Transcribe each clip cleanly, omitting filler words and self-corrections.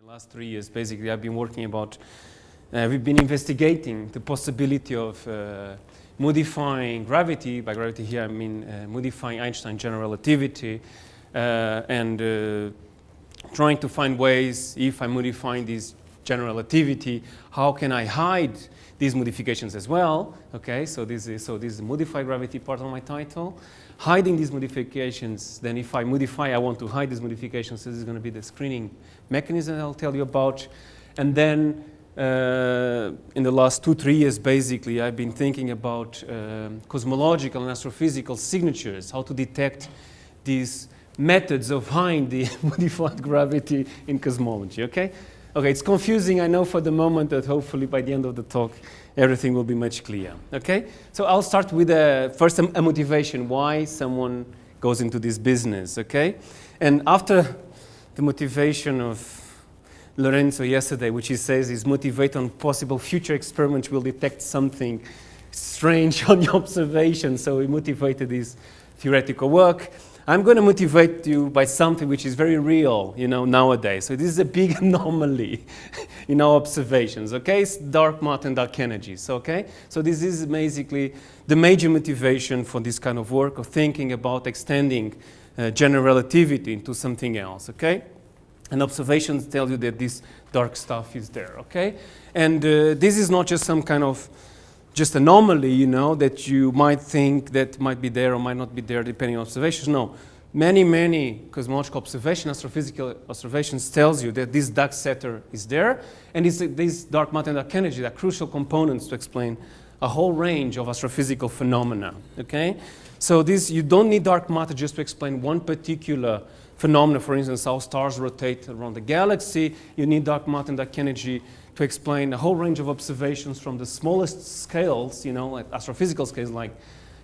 The last 3 years, basically, I've been working about, we've been investigating the possibility of modifying gravity. By gravity here, I mean modifying Einstein's general relativity and trying to find ways, if I'm modifying this general relativity, how can I hide these modifications as well? Okay, so this is the modified gravity part of my title. Hiding these modifications, then if I modify, I want to hide these modifications, so this is going to be the screening mechanism I'll tell you about. And then in the last 2-3 years, basically, I've been thinking about cosmological and astrophysical signatures, how to detect these methods of hiding the modified gravity in cosmology, okay? Okay, it's confusing, I know for the moment, but hopefully by the end of the talk, everything will be much clearer, okay? So I'll start with first a motivation, why someone goes into this business, okay? And after the motivation of Lorenzo yesterday, which he says is motivate on possible future experiments will detect something strange on your observation, so he motivated his theoretical work. I'm going to motivate you by something which is very real, you know, nowadays. So this is a big anomaly in our observations, okay? It's dark matter and dark energies, okay? So this is basically the major motivation for this kind of work of thinking about extending general relativity into something else, okay? And observations tell you that this dark stuff is there, okay? And this is not just some kind of just anomaly, you know, that you might think that might be there or might not be there depending on observations. No, many cosmological observations, astrophysical observations tells you that this dark sector is there, and these dark matter and dark energy are crucial components to explain a whole range of astrophysical phenomena, okay? So you don't need dark matter just to explain one particular phenomena, for instance, how stars rotate around the galaxy. You need dark matter and dark energy to explain a whole range of observations from the smallest scales, you know, like astrophysical scales like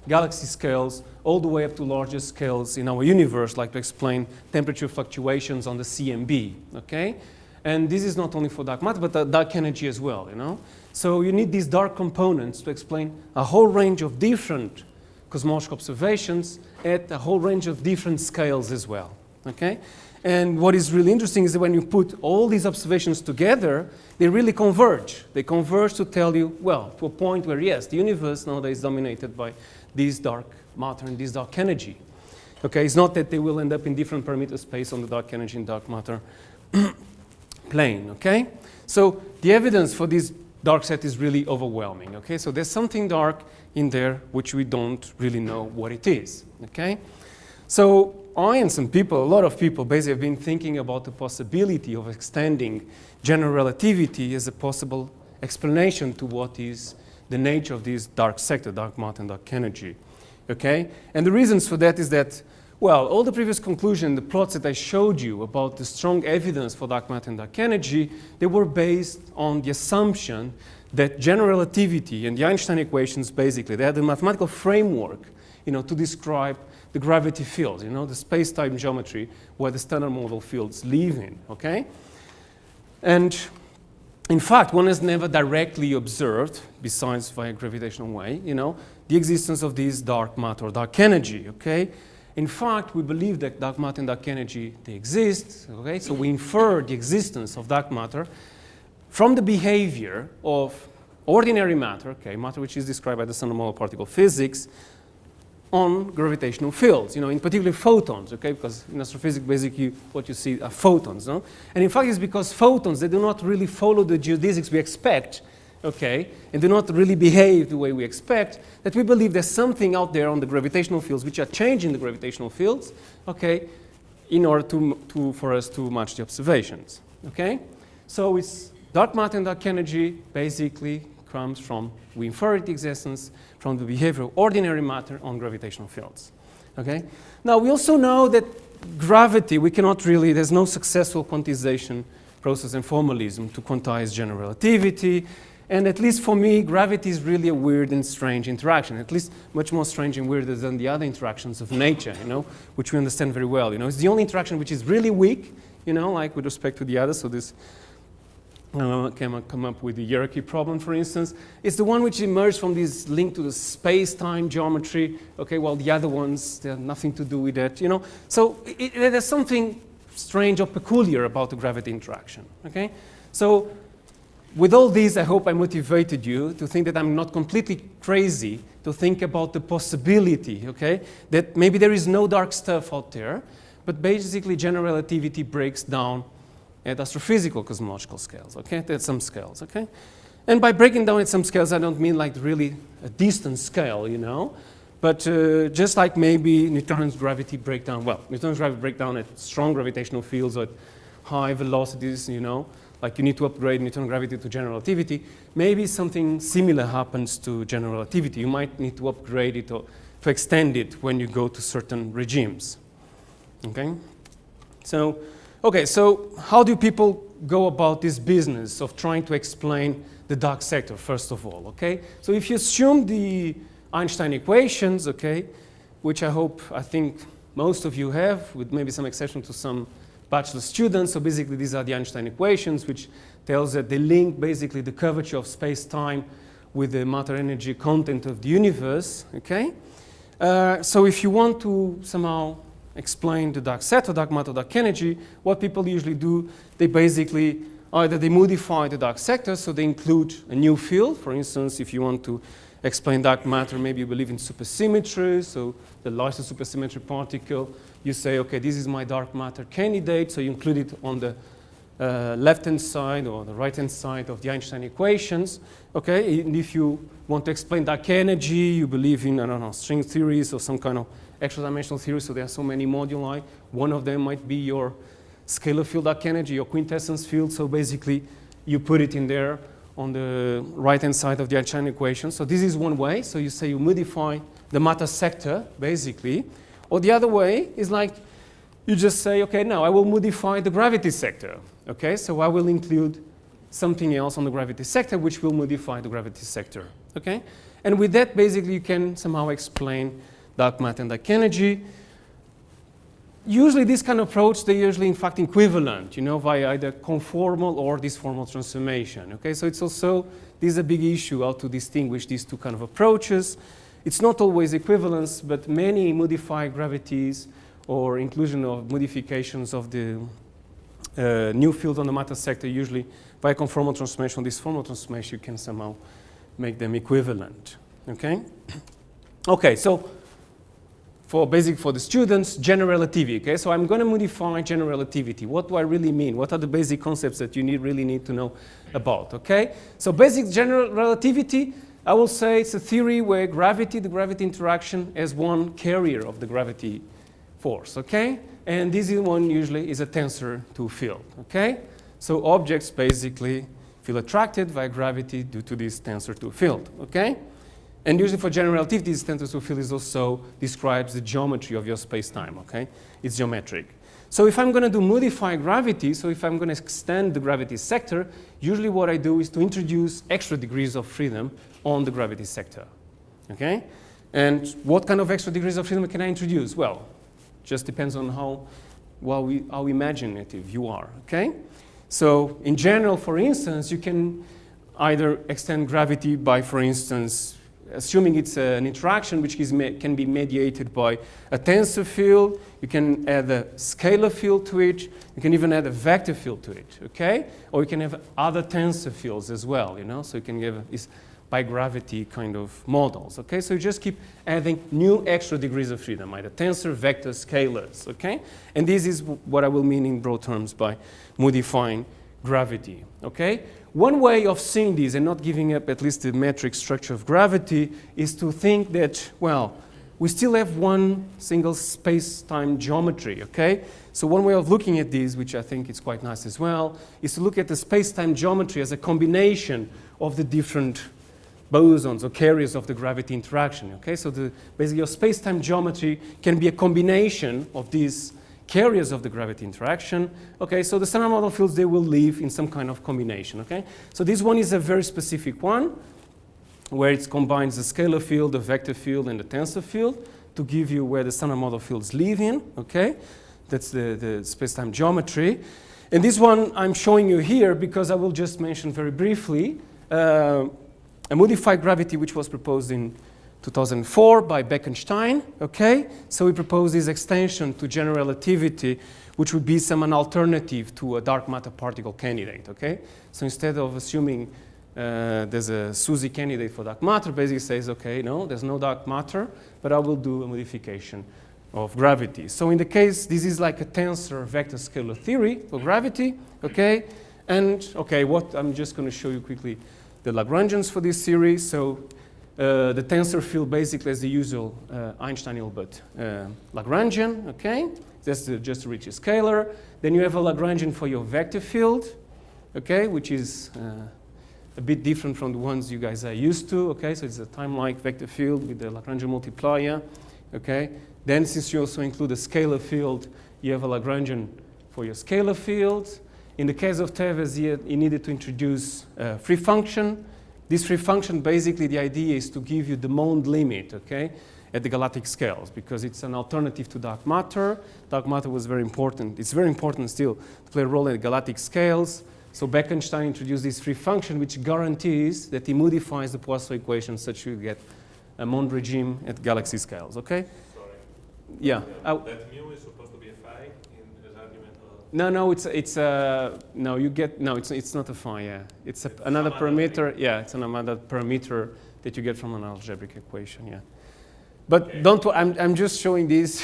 galaxy scales, all the way up to larger scales in our universe, like to explain temperature fluctuations on the CMB, okay? And this is not only for dark matter, but dark energy as well, you know? So you need these dark components to explain a whole range of different cosmological observations at a whole range of different scales as well, okay? And what is really interesting is that when you put all these observations together, they really converge. They converge to tell you, well, to a point where, yes, the universe nowadays is dominated by this dark matter and this dark energy. Okay, it's not that they will end up in different parameter space on the dark energy and dark matter plane, okay? So the evidence for this dark set is really overwhelming, okay? So there's something dark in there which we don't really know what it is, okay? So I and some people, a lot of people, basically have been thinking about the possibility of extending general relativity as a possible explanation to what is the nature of this dark sector, dark matter and dark energy, okay? And the reasons for that is that, well, all the previous conclusions, the plots that I showed you about the strong evidence for dark matter and dark energy, they were based on the assumption that general relativity and the Einstein equations, basically, they had a mathematical framework, you know, to describe the gravity fields, you know, the space-time geometry where the standard model fields live in, okay? And in fact, one has never directly observed, besides via gravitational way, you know, the existence of this dark matter or dark energy, okay? In fact, we believe that dark matter and dark energy, they exist, okay? So we infer the existence of dark matter from the behavior of ordinary matter, okay, matter which is described by the standard model particle physics, on gravitational fields, you know, in particular photons, okay, because in astrophysics, basically, what you see are photons, no? And in fact, it's because photons, they do not really follow the geodesics we expect, okay, and do not really behave the way we expect, that we believe there's something out there on the gravitational fields which are changing the gravitational fields, okay, in order for us to match the observations, okay? So it's dark matter and dark energy basically comes from, we infer the existence from the behavior of ordinary matter on gravitational fields, okay? Now, we also know that gravity, we cannot really, there's no successful quantization process and formalism to quantize general relativity, and at least for me, gravity is really a weird and strange interaction, at least much more strange and weirder than the other interactions of nature, you know, which we understand very well, you know? It's the only interaction which is really weak, you know, like with respect to the others, so this come up with the hierarchy problem, for instance. It's the one which emerged from this link to the space-time geometry, okay, while the other ones, they have nothing to do with that, you know. So there's something strange or peculiar about the gravity interaction, okay? So with all these, I hope I motivated you to think that I'm not completely crazy to think about the possibility, okay, that maybe there is no dark stuff out there, but basically general relativity breaks down at astrophysical cosmological scales, okay, at some scales, okay? And by breaking down at some scales, I don't mean like really a distant scale, you know, but just like maybe Newton's gravity breakdown, well, Newton's gravity breakdown at strong gravitational fields or at high velocities, you know, like you need to upgrade Newton gravity to general relativity, maybe something similar happens to general relativity. You might need to upgrade it or to extend it when you go to certain regimes, okay? So, okay, so how do people go about this business of trying to explain the dark sector, first of all, okay? So if you assume the Einstein equations, okay, which I think most of you have, with maybe some exception to some bachelor students. So basically these are the Einstein equations, which tells that they link basically the curvature of space-time with the matter energy content of the universe, okay? So if you want to somehow explain the dark sector, dark matter, dark energy, what people usually do, they basically either they modify the dark sector, so they include a new field. For instance, if you want to explain dark matter, maybe you believe in supersymmetry, so the lightest supersymmetry particle, you say, okay, this is my dark matter candidate, so you include it on the left-hand side or the right-hand side of the Einstein equations, okay? And if you want to explain dark energy, you believe in, I don't know, string theories or some kind of extra-dimensional theory, so there are so many moduli. One of them might be your scalar field dark energy, your quintessence field, so basically you put it in there on the right-hand side of the Einstein equation. So this is one way. So you say you modify the matter sector, basically. Or the other way is like you just say, okay, now I will modify the gravity sector. Okay, so I will include something else on the gravity sector, which will modify the gravity sector. Okay, and with that, basically, you can somehow explain dark matter and dark energy. Usually, this kind of approach, they're usually, in fact, equivalent, you know, via either conformal or disformal transformation. Okay, so it's also, this is a big issue, how to distinguish these two kind of approaches. It's not always equivalence, but many modified gravities or inclusion of modifications of the new field on the matter sector, usually by conformal transformation, disformal transformation, you can somehow make them equivalent. Okay? Okay, so for the students, general relativity. Okay, so I'm going to modify general relativity. What do I really mean? What are the basic concepts that you really need to know about? Okay, so basic general relativity, I will say it's a theory where gravity, the gravity interaction, as one carrier of the gravity force. Okay, and this one usually is a tensor to field. Okay, so objects basically feel attracted by gravity due to this tensor to field. Okay. And usually for general relativity, this tensor to field is also describes the geometry of your space-time, okay? It's geometric. So if I'm going to do modify gravity, so if I'm going to extend the gravity sector, usually what I do is to introduce extra degrees of freedom on the gravity sector, okay? And what kind of extra degrees of freedom can I introduce? Well, just depends on how imaginative you are, okay? So in general, for instance, you can either extend gravity by, for instance, assuming it's an interaction which can be mediated by a tensor field, you can add a scalar field to it, you can even add a vector field to it, okay? Or you can have other tensor fields as well, you know? So you can give these by gravity kind of models, okay? So you just keep adding new extra degrees of freedom, either tensor, vector, scalars, okay? And this is what I will mean in broad terms by modifying gravity, okay? One way of seeing this and not giving up at least the metric structure of gravity is to think that, well, we still have one single space-time geometry, okay? So one way of looking at this, which I think is quite nice as well, is to look at the space-time geometry as a combination of the different bosons or carriers of the gravity interaction, okay? So basically your space-time geometry can be a combination of these carriers of the gravity interaction. Okay, so the standard model fields, they will live in some kind of combination, okay? So this one is a very specific one where it combines the scalar field, the vector field, and the tensor field to give you where the standard model fields live in, okay? That's the space-time geometry. And this one I'm showing you here because I will just mention very briefly a modified gravity which was proposed in 2004 by Bekenstein, okay? So we propose this extension to general relativity, which would be an alternative to a dark matter particle candidate, okay? So instead of assuming there's a SUSY candidate for dark matter, basically says, okay, no, there's no dark matter, but I will do a modification of gravity. So in the case, this is like a tensor vector scalar theory for gravity, okay? And, okay, what I'm just going to show you quickly the Lagrangians for this series. So the tensor field basically is the usual Einstein-Hilbert Lagrangian, okay? That's just to reach a scalar. Then you have a Lagrangian for your vector field, okay, which is a bit different from the ones you guys are used to, okay? So it's a time-like vector field with the Lagrangian multiplier, okay? Then since you also include a scalar field, you have a Lagrangian for your scalar field. In the case of Tevez, you needed to introduce a free function. This free function, basically, the idea is to give you the Mond limit, okay, at the galactic scales, because it's an alternative to dark matter. Dark matter was very important. It's very important still to play a role at galactic scales. So Bekenstein introduced this free function, which guarantees that he modifies the Poisson equation such that you get a Mond regime at galaxy scales, okay? Sorry. Yeah. That mu is supposed to be a phi in this argument? It's not a phi, yeah. It's another parameter, yeah, it's another parameter that you get from an algebraic equation, yeah. But okay. Don't, I'm just showing this.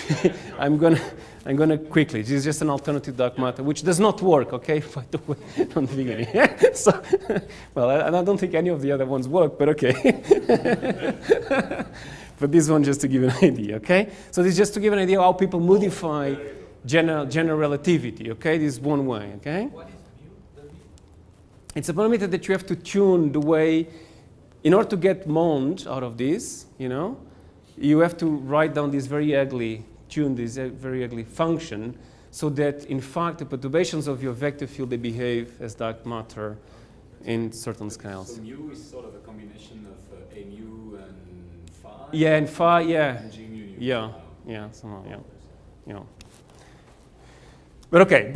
I'm gonna quickly. This is just an alternative dark matter, which does not work, okay, by the way, from the beginning. So, well, I don't think any of the other ones work, but okay. But this one just to give an idea, okay? So this is just to give an idea how people modify general relativity, okay? This is one way, okay? What is mu? It's a parameter that you have to tune the way, in order to get Mond out of this, you know, you have to write down this very ugly, tune this very ugly function so that, in fact, the perturbations of your vector field, they behave as dark matter in certain scales. So mu is sort of a combination of a mu and phi? Yeah, and phi, yeah. And g mu. Yeah, somehow, yeah. But okay,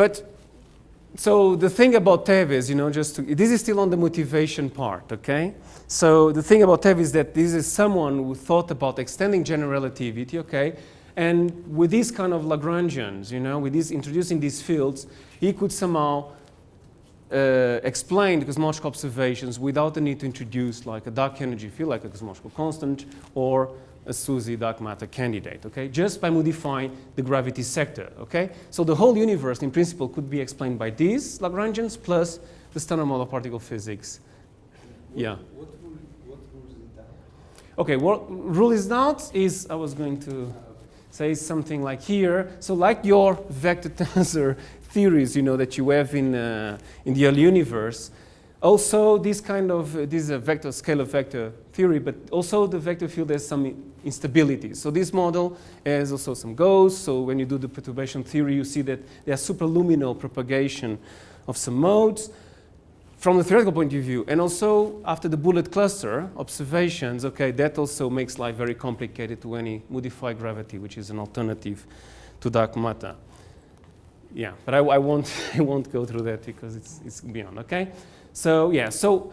so the thing about Tevez, you know, this is still on the motivation part, okay? So the thing about Tevez is that this is someone who thought about extending general relativity, okay? And with these kind of Lagrangians, you know, with introducing these fields, he could somehow explain the cosmological observations without the need to introduce like a dark energy field, like a cosmological constant, or a SUSY dark matter candidate, okay? Just by modifying the gravity sector, okay? So the whole universe, in principle, could be explained by these Lagrangians plus the standard model of particle physics. Yeah. What rules it out? Okay, what rule is out is, I was going to say something like here. So like your vector tensor theories, you know, that you have in the early universe, also this kind of, this is a vector, scalar vector theory, but also the vector field has some instability. So this model has also some ghosts. So when you do the perturbation theory, you see that there's superluminal propagation of some modes from the theoretical point of view. And also after the bullet cluster observations, okay, that also makes life very complicated to any modified gravity, which is an alternative to dark matter. Yeah, but I won't go through that because it's beyond, okay? So yeah, so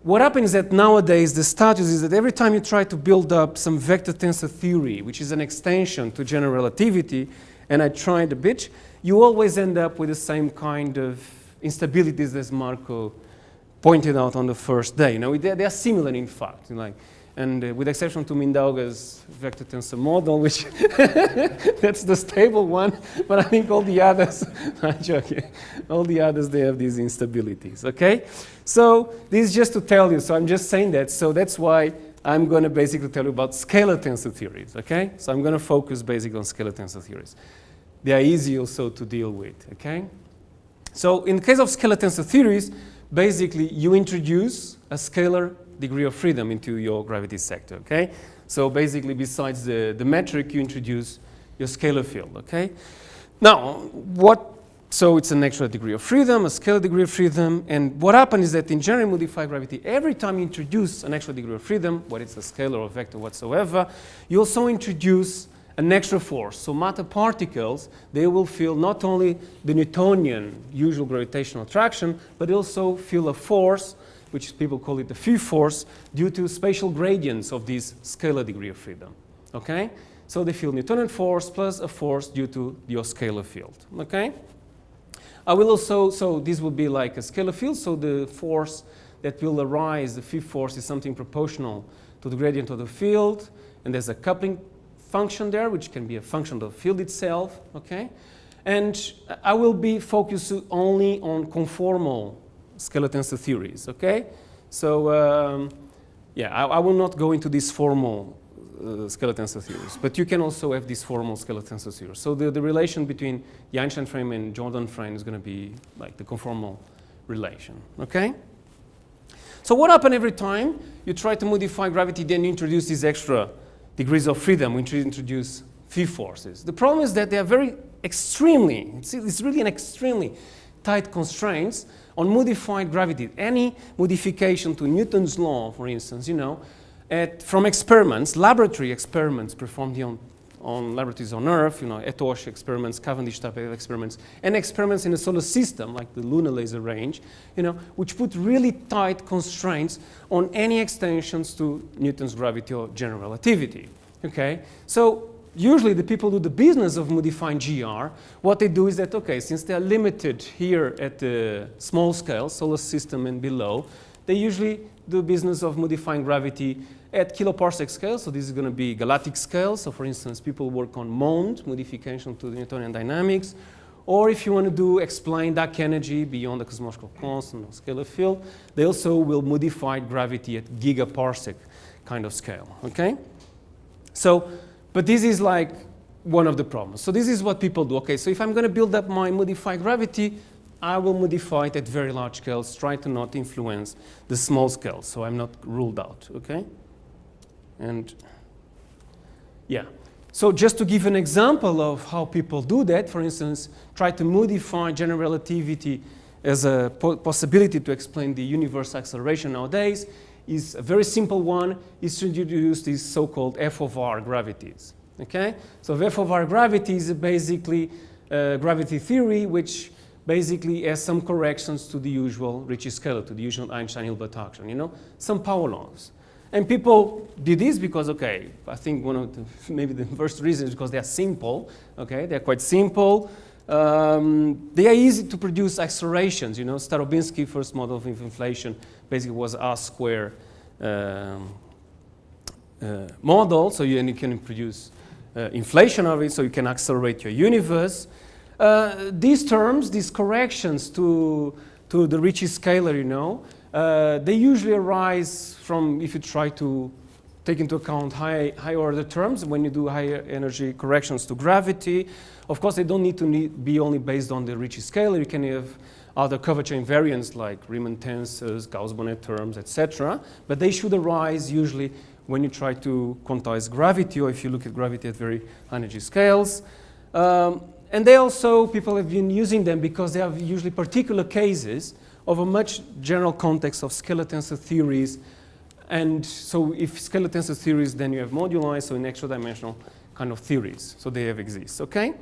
what happens is that nowadays the status is that every time you try to build up some vector tensor theory, which is an extension to general relativity, and I tried a bit, you always end up with the same kind of instabilities as Marco pointed out on the first day. You know, they are similar in fact, like, and with exception to Mindauga's vector tensor model, which that's the stable one, but I think all the others, I'm joking, all the others, they have these instabilities, okay? So this is just to tell you, so I'm just saying that, so that's why I'm going to basically tell you about scalar tensor theories, okay? So I'm going to focus basically on scalar tensor theories. They are easy also to deal with, okay? So in the case of scalar tensor theories, basically you introduce a scalar degree of freedom into your gravity sector, okay? So basically besides the metric, you introduce your scalar field, okay? Now, so it's an extra degree of freedom, a scalar degree of freedom, and what happens is that in generally modified gravity, every time you introduce an extra degree of freedom, whether it's a scalar or vector whatsoever, you also introduce an extra force. So matter particles, they will feel not only the Newtonian usual gravitational attraction, but they also feel a force which people call it the phi force, due to spatial gradients of this scalar degree of freedom. Okay? So they feel Newtonian force plus a force due to your scalar field. Okay? I will also, so this will be like a scalar field, so the force that will arise, the phi force, is something proportional to the gradient of the field, and there's a coupling function there, which can be a function of the field itself, okay? And I will be focused only on conformal scalar tensor theories, okay? So, yeah, I will not go into these formal scalar tensor theories, but you can also have these formal scalar tensor theories. So the relation between the Einstein frame and Jordan frame is going to be like the conformal relation, okay? So what happens every time you try to modify gravity, then you introduce these extra degrees of freedom, we introduce phi forces. The problem is that they are very extremely, it's really an extremely tight constraints on modified gravity. Any modification to Newton's law, for instance, you know, from experiments, laboratory experiments performed on laboratories on Earth, you know, Etosh experiments, Cavendish type of experiments, and experiments in the solar system, like the lunar laser range, you know, which put really tight constraints on any extensions to Newton's gravity or general relativity. Okay, so usually the people do the business of modifying GR. What they do is that, okay, since they are limited here at the small scale, solar system and below, they usually do business of modifying gravity at kiloparsec scale. So this is going to be galactic scale. So for instance, people work on Mond, modification to the Newtonian dynamics. Or if you want to explain dark energy beyond the cosmological constant or scalar field, they also will modify gravity at gigaparsec kind of scale, okay? So, but this is like one of the problems. So this is what people do. Okay, so if I'm going to build up my modified gravity, I will modify it at very large scales, try to not influence the small scale, so I'm not ruled out, okay? And yeah, so just to give an example of how people do that, for instance, try to modify general relativity as a possibility to explain the universe acceleration nowadays is a very simple one, is to introduce these so-called F of R gravities, okay? So F of R gravity is basically gravity theory, which basically has some corrections to the usual Ricci scalar, to the usual Einstein-Hilbert action, you know, some power laws. And people did this because, okay, I think one of the, maybe the first reason is because they are simple, okay, they're quite simple. They are easy to produce accelerations, you know, Starobinsky first model of inflation basically was R square model, so you can produce inflation of it, so you can accelerate your universe. These terms, these corrections to the Ricci scalar, you know, they usually arise from if you try to take into account high order terms when you do higher energy corrections to gravity. Of course, they don't need to be only based on the Ricci scalar. You can have other curvature invariants like Riemann tensors, Gauss-Bonnet terms, etc. But they should arise usually when you try to quantize gravity or if you look at gravity at very high energy scales. And they also, people have been using them because they have usually particular cases of a much general context of scalar tensor theories. And so if scalar tensor theories, then you have moduli, so in extra dimensional kind of theories. So they have exist, okay?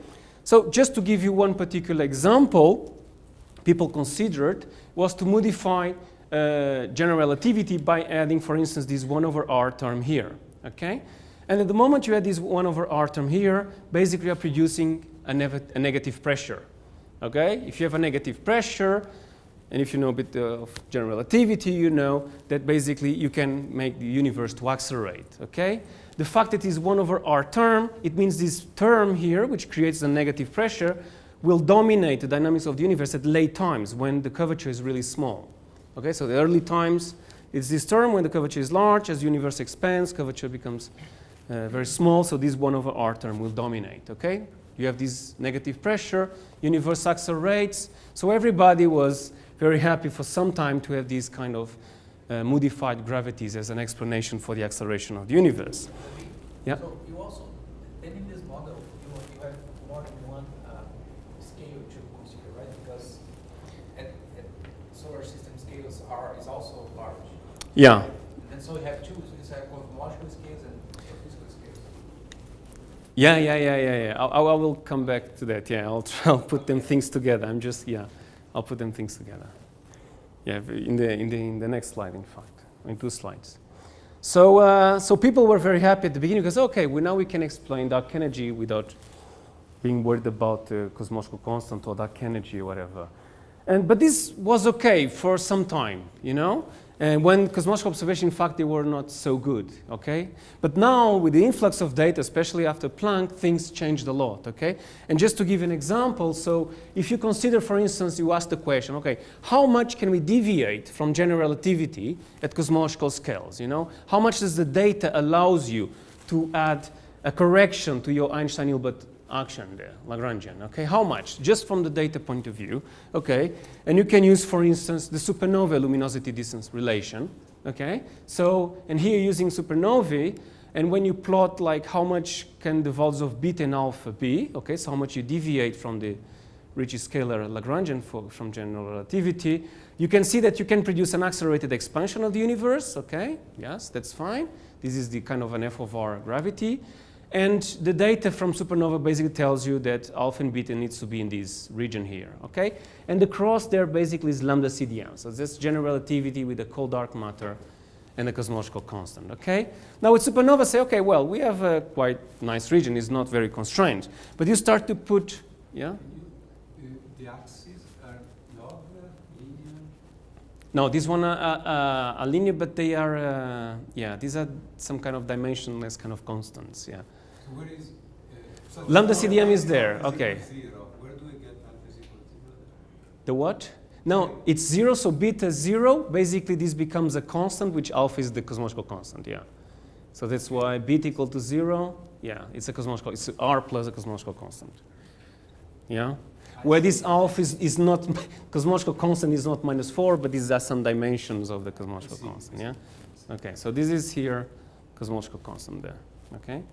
So just to give you one particular example, people considered was to modify general relativity by adding, for instance, this 1 over r term here, okay? And at the moment you add this 1 over r term here, basically you're producing a negative pressure, okay? If you have a negative pressure, and if you know a bit of general relativity, you know that basically you can make the universe to accelerate, okay? The fact that it is 1 over r term, it means this term here, which creates a negative pressure, will dominate the dynamics of the universe at late times when the curvature is really small, okay? So the early times, it's this term. When the curvature is large, as the universe expands, curvature becomes very small, so this 1 over r term will dominate, okay? You have this negative pressure, universe accelerates, so everybody was very happy for some time to have these kind of modified gravities as an explanation for the acceleration of the universe. Yeah? So you also, then in this model, you have more than one scale to consider, right? Because at solar system scales R is also large. Yeah. And so you have two, so you have cosmological scales and astrophysical scales. Yeah. I will come back to that. Yeah, I'll put them things together. I'll put them things together. Yeah, in the next slide, in fact, in 2 slides. So so people were very happy at the beginning because okay, now we can explain dark energy without being worried about the cosmological constant or dark energy or whatever. But this was okay for some time, you know. And when cosmological observation, in fact, they were not so good, okay? But now, with the influx of data, especially after Planck, things changed a lot, okay? And just to give an example, so if you consider, for instance, you ask the question, okay, how much can we deviate from general relativity at cosmological scales, you know? How much does the data allows you to add a correction to your Einstein-Hilbert action there, Lagrangian, okay? How much? Just from the data point of view, okay? And you can use, for instance, the supernova luminosity distance relation, okay? So, and here using supernovae, and when you plot like how much can the values of beta and alpha be, okay? So how much you deviate from the Ricci scalar Lagrangian from general relativity, you can see that you can produce an accelerated expansion of the universe, okay? Yes, that's fine. This is the kind of an f of r gravity. And the data from supernova basically tells you that alpha and beta needs to be in this region here, okay? And the cross there basically is lambda CDM. So that's general relativity with the cold dark matter and the cosmological constant, okay? Now with supernova, say, okay, well, we have a quite nice region. It's not very constrained. But you start to put, yeah? The axes are log, linear? No, these one are linear, but they are, yeah, these are some kind of dimensionless kind of constants, yeah. So where is... so Lambda so CDM is alpha there, equals okay. 0. Where do we get alpha is equal to 0? The what? No, it's 0, so beta 0. Basically, this becomes a constant, which alpha is the cosmological constant, yeah. So that's why beta equal to 0, yeah, it's a cosmological, it's R plus a cosmological constant, yeah. Where this alpha is not, cosmological constant is not -4, but these are some dimensions of the cosmological constant, yeah? Okay, so this is here, cosmological constant there, okay?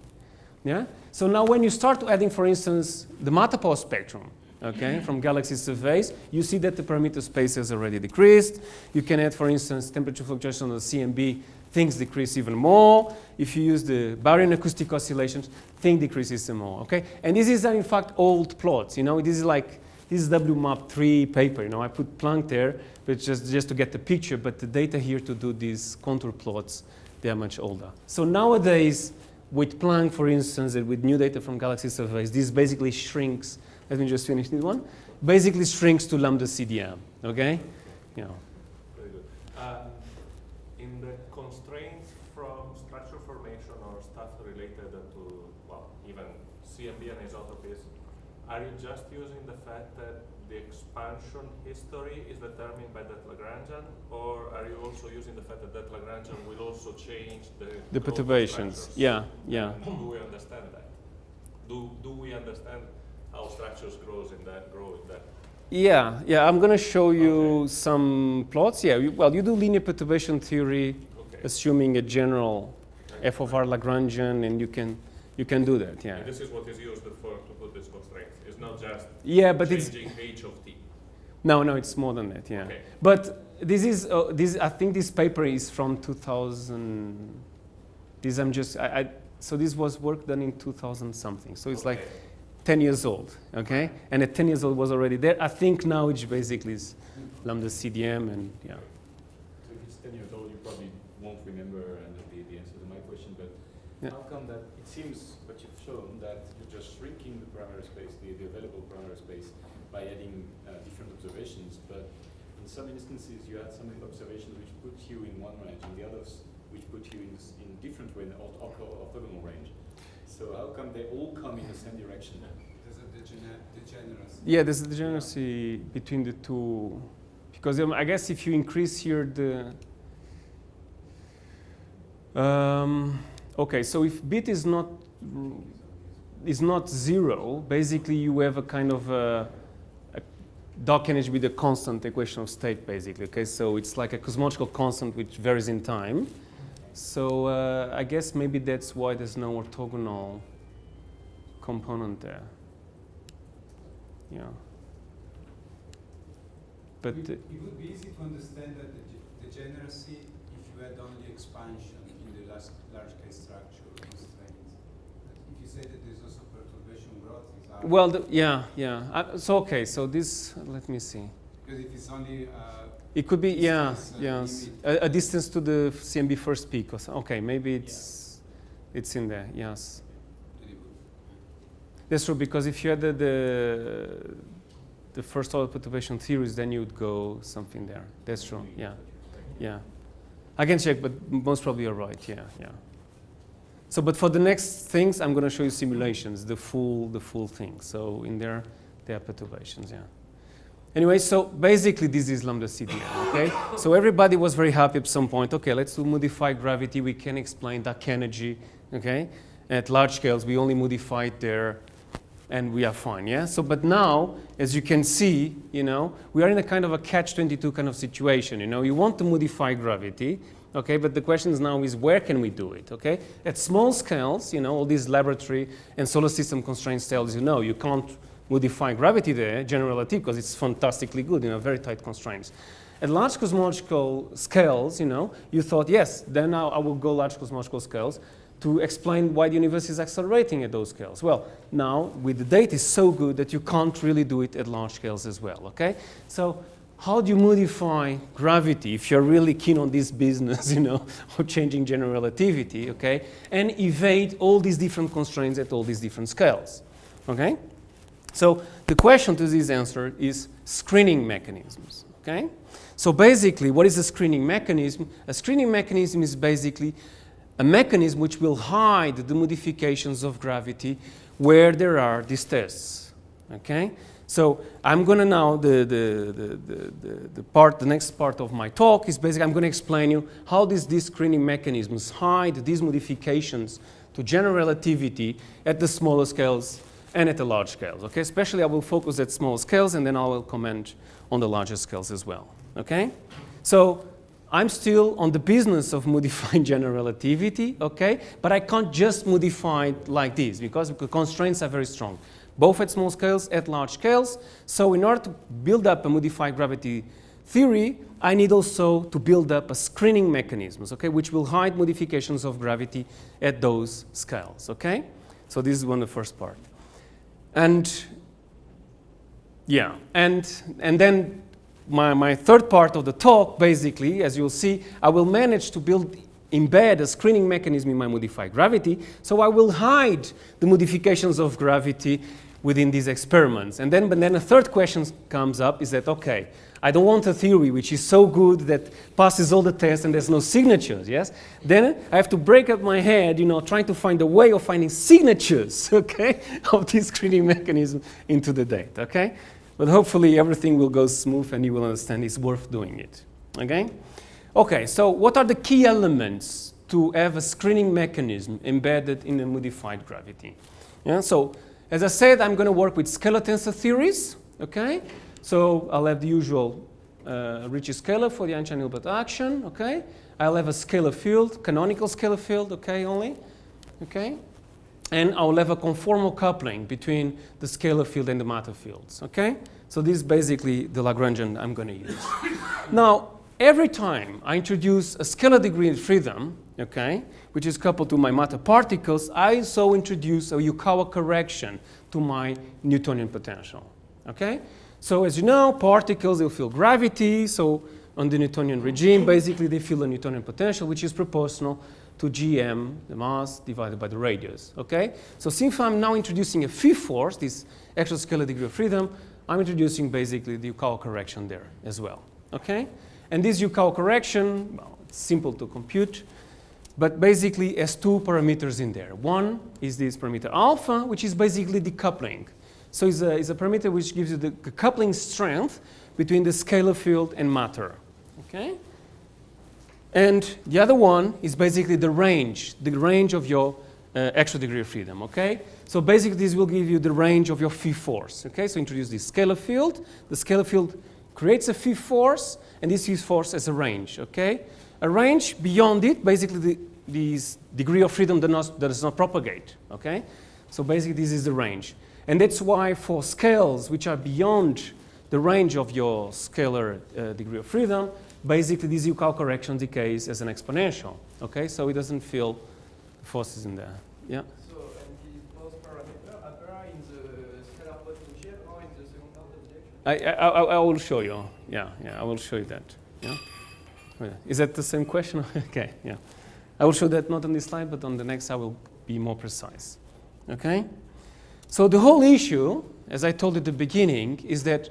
Yeah? So now when you start adding, for instance, the Mota power spectrum, okay, from galaxy surveys, you see that the parameter space has already decreased. You can add, for instance, temperature fluctuation on the CMB, things decrease even more. If you use the baryon acoustic oscillations, thing decreases even more, okay? And this is, in fact, old plots, you know, this is like, this is WMAP3 paper, you know, I put Planck there, but just to get the picture, but the data here to do these contour plots, they are much older. So nowadays, with Planck, for instance, and with new data from galaxy surveys, this basically shrinks, let me just finish this one, basically shrinks to lambda CDM, okay? You know. Very good. In the constraints from structure formation or stuff related to, well, even CMB and isotopies, are you just using the fact that the expansion history is determined by that Lagrangian, or are you also using the fact that that Lagrangian will also change the perturbations? structures? Yeah, yeah. And do we understand that? Do we understand how structures grow in that? Yeah, yeah. I'm going to show you some plots. Yeah, well, you do linear perturbation theory, assuming a general f of r Lagrangian, and you can do that. Yeah. And this is what is used to put this constraint. It's not just but changing h of t. No, it's more than that. Yeah. Okay. But this is I think this paper is from 2000. This I'm just so this was work done in 2000 something. So it's like 10 years old, okay? And at 10 years old was already there. I think now it basically is lambda CDM and yeah. So if it's 10 years old, you probably won't remember the answer to my question, but how come that it seems what you've shown that you're just shrinking the parameter space, the available parameter space, by adding different observations, but in some instances you had some observations which put you in one range and the others which put you in different way, in orthogonal range. So how come they all come in the same direction then? There's a degeneracy. Yeah, there's a degeneracy between the two. Because I guess if you increase here the... okay, so if bit is not 0, basically you have a kind of a dark energy with a constant equation of state, basically. Okay, so it's like a cosmological constant which varies in time. So I guess maybe that's why there's no orthogonal component there. Yeah. But it would be easy to understand that the degeneracy if you had only expansion in the large case structure constraints. If you say that there's also perturbation growth, is well, yeah. So okay, so this, let me see. Because if it's only It could be, yeah, Distance, yes. limit. A distance to the CMB first peak or so. Okay, maybe it's in there, yes. That's true, because if you had the first order perturbation theories, then you would go something there. That's true, yeah. Yeah. I can check, but most probably you're right, yeah, yeah. So, but for the next things, I'm going to show you simulations, the full thing. So in there are perturbations, yeah. Anyway, so basically this is lambda CDM, okay? So everybody was very happy at some point. Okay, let's do modified gravity. We can explain dark energy, okay? At large scales, we only modify it there, and we are fine, yeah? So, but now, as you can see, you know, we are in a kind of a catch-22 kind of situation, you know? You want to modify gravity, okay? But the question now is, where can we do it, okay? At small scales, you know, all these laboratory and solar system constraints tells you, no, you can't modify gravity there, general relativity, because it's fantastically good, you know, very tight constraints. At large cosmological scales, you know, you thought, yes, then now I will go large cosmological scales to explain why the universe is accelerating at those scales. Well, now, with the data is so good that you can't really do it at large scales as well, okay? So how do you modify gravity if you're really keen on this business, you know, of changing general relativity, okay, and evade all these different constraints at all these different scales, okay? So the question to this answer is screening mechanisms, okay? So basically, what is a screening mechanism? A screening mechanism is basically a mechanism which will hide the modifications of gravity where there are these tests, okay? So I'm going to now, the next part of my talk is basically I'm going to explain you how these screening mechanisms hide these modifications to general relativity at the smaller scales and at the large scales, okay? Especially I will focus at small scales, and then I will comment on the larger scales as well, okay? So I'm still on the business of modifying general relativity, okay? But I can't just modify it like this, because the constraints are very strong, both at small scales, at large scales. So in order to build up a modified gravity theory, I need also to build up a screening mechanisms, okay, which will hide modifications of gravity at those scales, okay? So this is the first part. And yeah, and then my third part of the talk, basically, as you'll see, I will manage to embed a screening mechanism in my modified gravity, so I will hide the modifications of gravity within these experiments. And then a third question comes up, is that, okay, I don't want a theory which is so good that passes all the tests and there's no signatures, yes? Then I have to break up my head, you know, trying to find a way of finding signatures, okay, of this screening mechanism into the data, okay? But hopefully everything will go smooth and you will understand it's worth doing it, okay? Okay, so what are the key elements to have a screening mechanism embedded in a modified gravity? Yeah, so as I said, I'm going to work with scalar tensor theories, okay? So I'll have the usual Ricci scalar for the Einstein-Hilbert action, okay? I'll have a scalar field, canonical scalar field, okay, only, okay? And I'll have a conformal coupling between the scalar field and the matter fields, okay? So this is basically the Lagrangian I'm going to use. Now, every time I introduce a scalar degree of freedom, okay, which is coupled to my matter particles, I also introduce a Yukawa correction to my Newtonian potential, okay? So as you know, particles, they'll feel gravity. So on the Newtonian regime, basically they feel a Newtonian potential, which is proportional to gm, the mass, divided by the radius, okay? So since I'm now introducing a fifth force, this extra scalar degree of freedom, I'm introducing basically the Yukawa correction there as well, okay? And this Yukawa correction, well, it's simple to compute, but basically has two parameters in there. One is this parameter alpha, which is basically decoupling. So it's a parameter which gives you the coupling strength between the scalar field and matter, okay? And the other one is basically the range of your extra degree of freedom, okay? So basically this will give you the range of your fifth force, okay? So introduce this scalar field. The scalar field creates a fifth force, and this fifth force has a range, okay? A range beyond it, basically this degree of freedom does not propagate, okay? So basically this is the range. And that's why for scales which are beyond the range of your scalar degree of freedom, basically this Yukawa correction decays as an exponential, okay? So it doesn't feel the forces in there, yeah? So, and those parameters appear in the scalar potential or in the second order direction? I will show you, yeah, I will show you that. Yeah? Oh, yeah. Is that the same question? Okay, yeah. I will show that not on this slide, but on the next I will be more precise. Okay? So the whole issue, as I told at the beginning, is that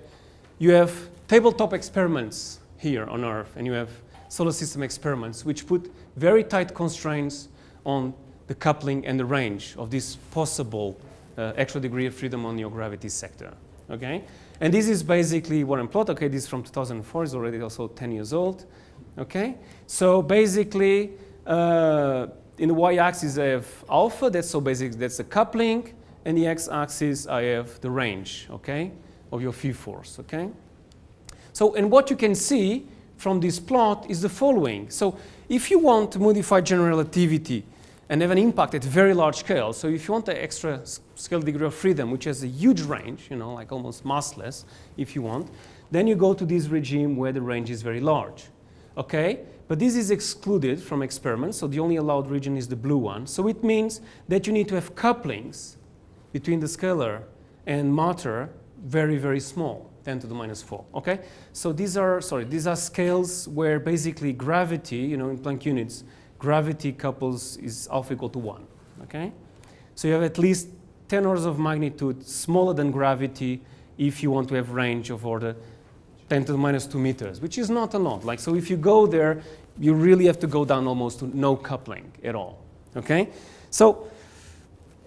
you have tabletop experiments here on Earth, and you have solar system experiments, which put very tight constraints on the coupling and the range of this possible extra degree of freedom on your gravity sector. Okay? And this is basically what I'm plotting. Okay, this is from 2004, it's already also 10 years old. Okay? So basically, in the y-axis I have alpha, that's the coupling, and the x-axis I have the range, okay, of your phi force, okay? So, and what you can see from this plot is the following. So, if you want to modify general relativity and have an impact at very large scale, so if you want an extra scale degree of freedom, which has a huge range, you know, like almost massless, if you want, then you go to this regime where the range is very large, okay? But this is excluded from experiments, so the only allowed region is the blue one. So it means that you need to have couplings between the scalar and matter very, very small, 10 to the minus 4, okay? So these are scales where basically gravity, you know, in Planck units, gravity couples is alpha equal to 1, okay? So you have at least 10 orders of magnitude smaller than gravity if you want to have range of order 10 to the minus 2 meters, which is not a lot. Like, so if you go there, you really have to go down almost to no coupling at all, okay? So,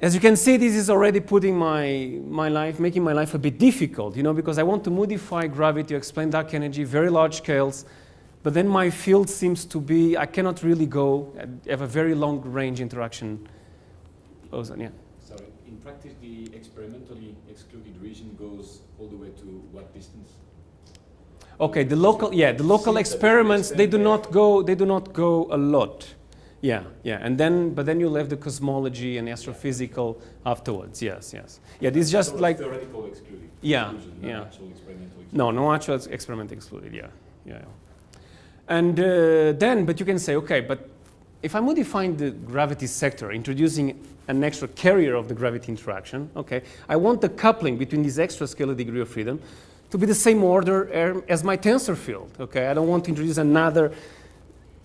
as you can see, this is already putting making my life a bit difficult, you know, because I want to modify gravity to explain dark energy, very large scales, but then my field seems to be, I cannot really go, have a very long range interaction. Oh, yeah. Sorry, in practice, the experimentally excluded region goes all the way to what distance? Okay, the local experiments, they do not go a lot. Yeah, but then you'll have the cosmology and astrophysical afterwards. Yes. Yeah, this is just so like theoretical excluded. Yeah, Exclusion, yeah. Not actual experimental excluded. No actual experiment excluded. Yeah. And then, but you can say, okay, but if I'm modifying the gravity sector, introducing an extra carrier of the gravity interaction, okay, I want the coupling between this extra scalar degree of freedom to be the same order as my tensor field. Okay, I don't want to introduce another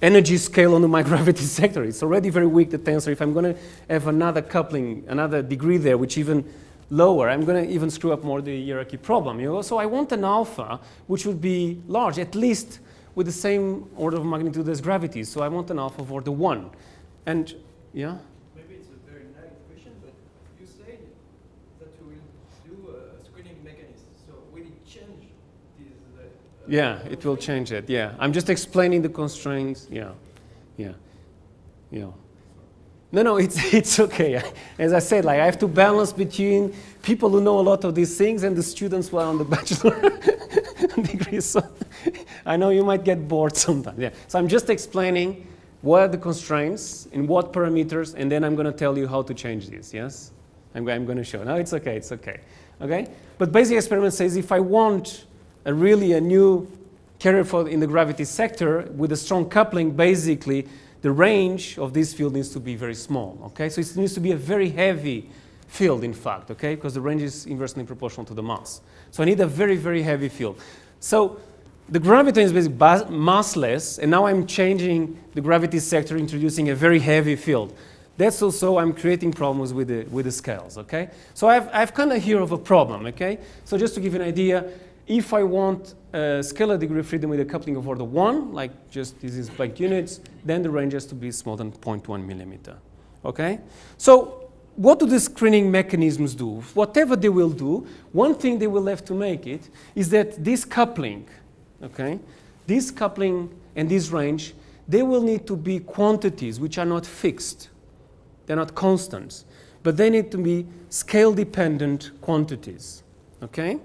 energy scale onto my gravity sector. It's already very weak, the tensor. If I'm going to have another coupling, another degree there, which even lower, I'm going to even screw up more the hierarchy problem. You know? So I want an alpha, which would be large, at least with the same order of magnitude as gravity. So I want an alpha of order 1. And, yeah? Maybe it's a very naive question, but you say that you will do a screening mechanism. So will it change this? Yeah, it will change it. Yeah, I'm just explaining the constraints. Yeah. No, it's okay. As I said, like I have to balance between people who know a lot of these things and the students who are on the bachelor degree. So I know you might get bored sometimes. Yeah. So I'm just explaining what are the constraints, in what parameters, and then I'm going to tell you how to change this. Yes, I'm going to show. No, it's okay. Okay. But basic experiment says if I want a new carrier in the gravity sector with a strong coupling, basically the range of this field needs to be very small, okay? So it needs to be a very heavy field, in fact, okay? Because the range is inversely proportional to the mass. So I need a very, very heavy field. So the gravity is basically massless, and now I'm changing the gravity sector, introducing a very heavy field. That's also, I'm creating problems with the scales, okay? So I've kind of here of a problem, okay? So just to give you an idea, if I want a scalar degree of freedom with a coupling of order 1, like just this is Planck units, then the range has to be smaller than 0.1 millimeter. Okay? So what do the screening mechanisms do? Whatever they will do, one thing they will have to make it is that this coupling, okay, this coupling and this range, they will need to be quantities which are not fixed. They're not constants, but they need to be scale-dependent quantities. Okay?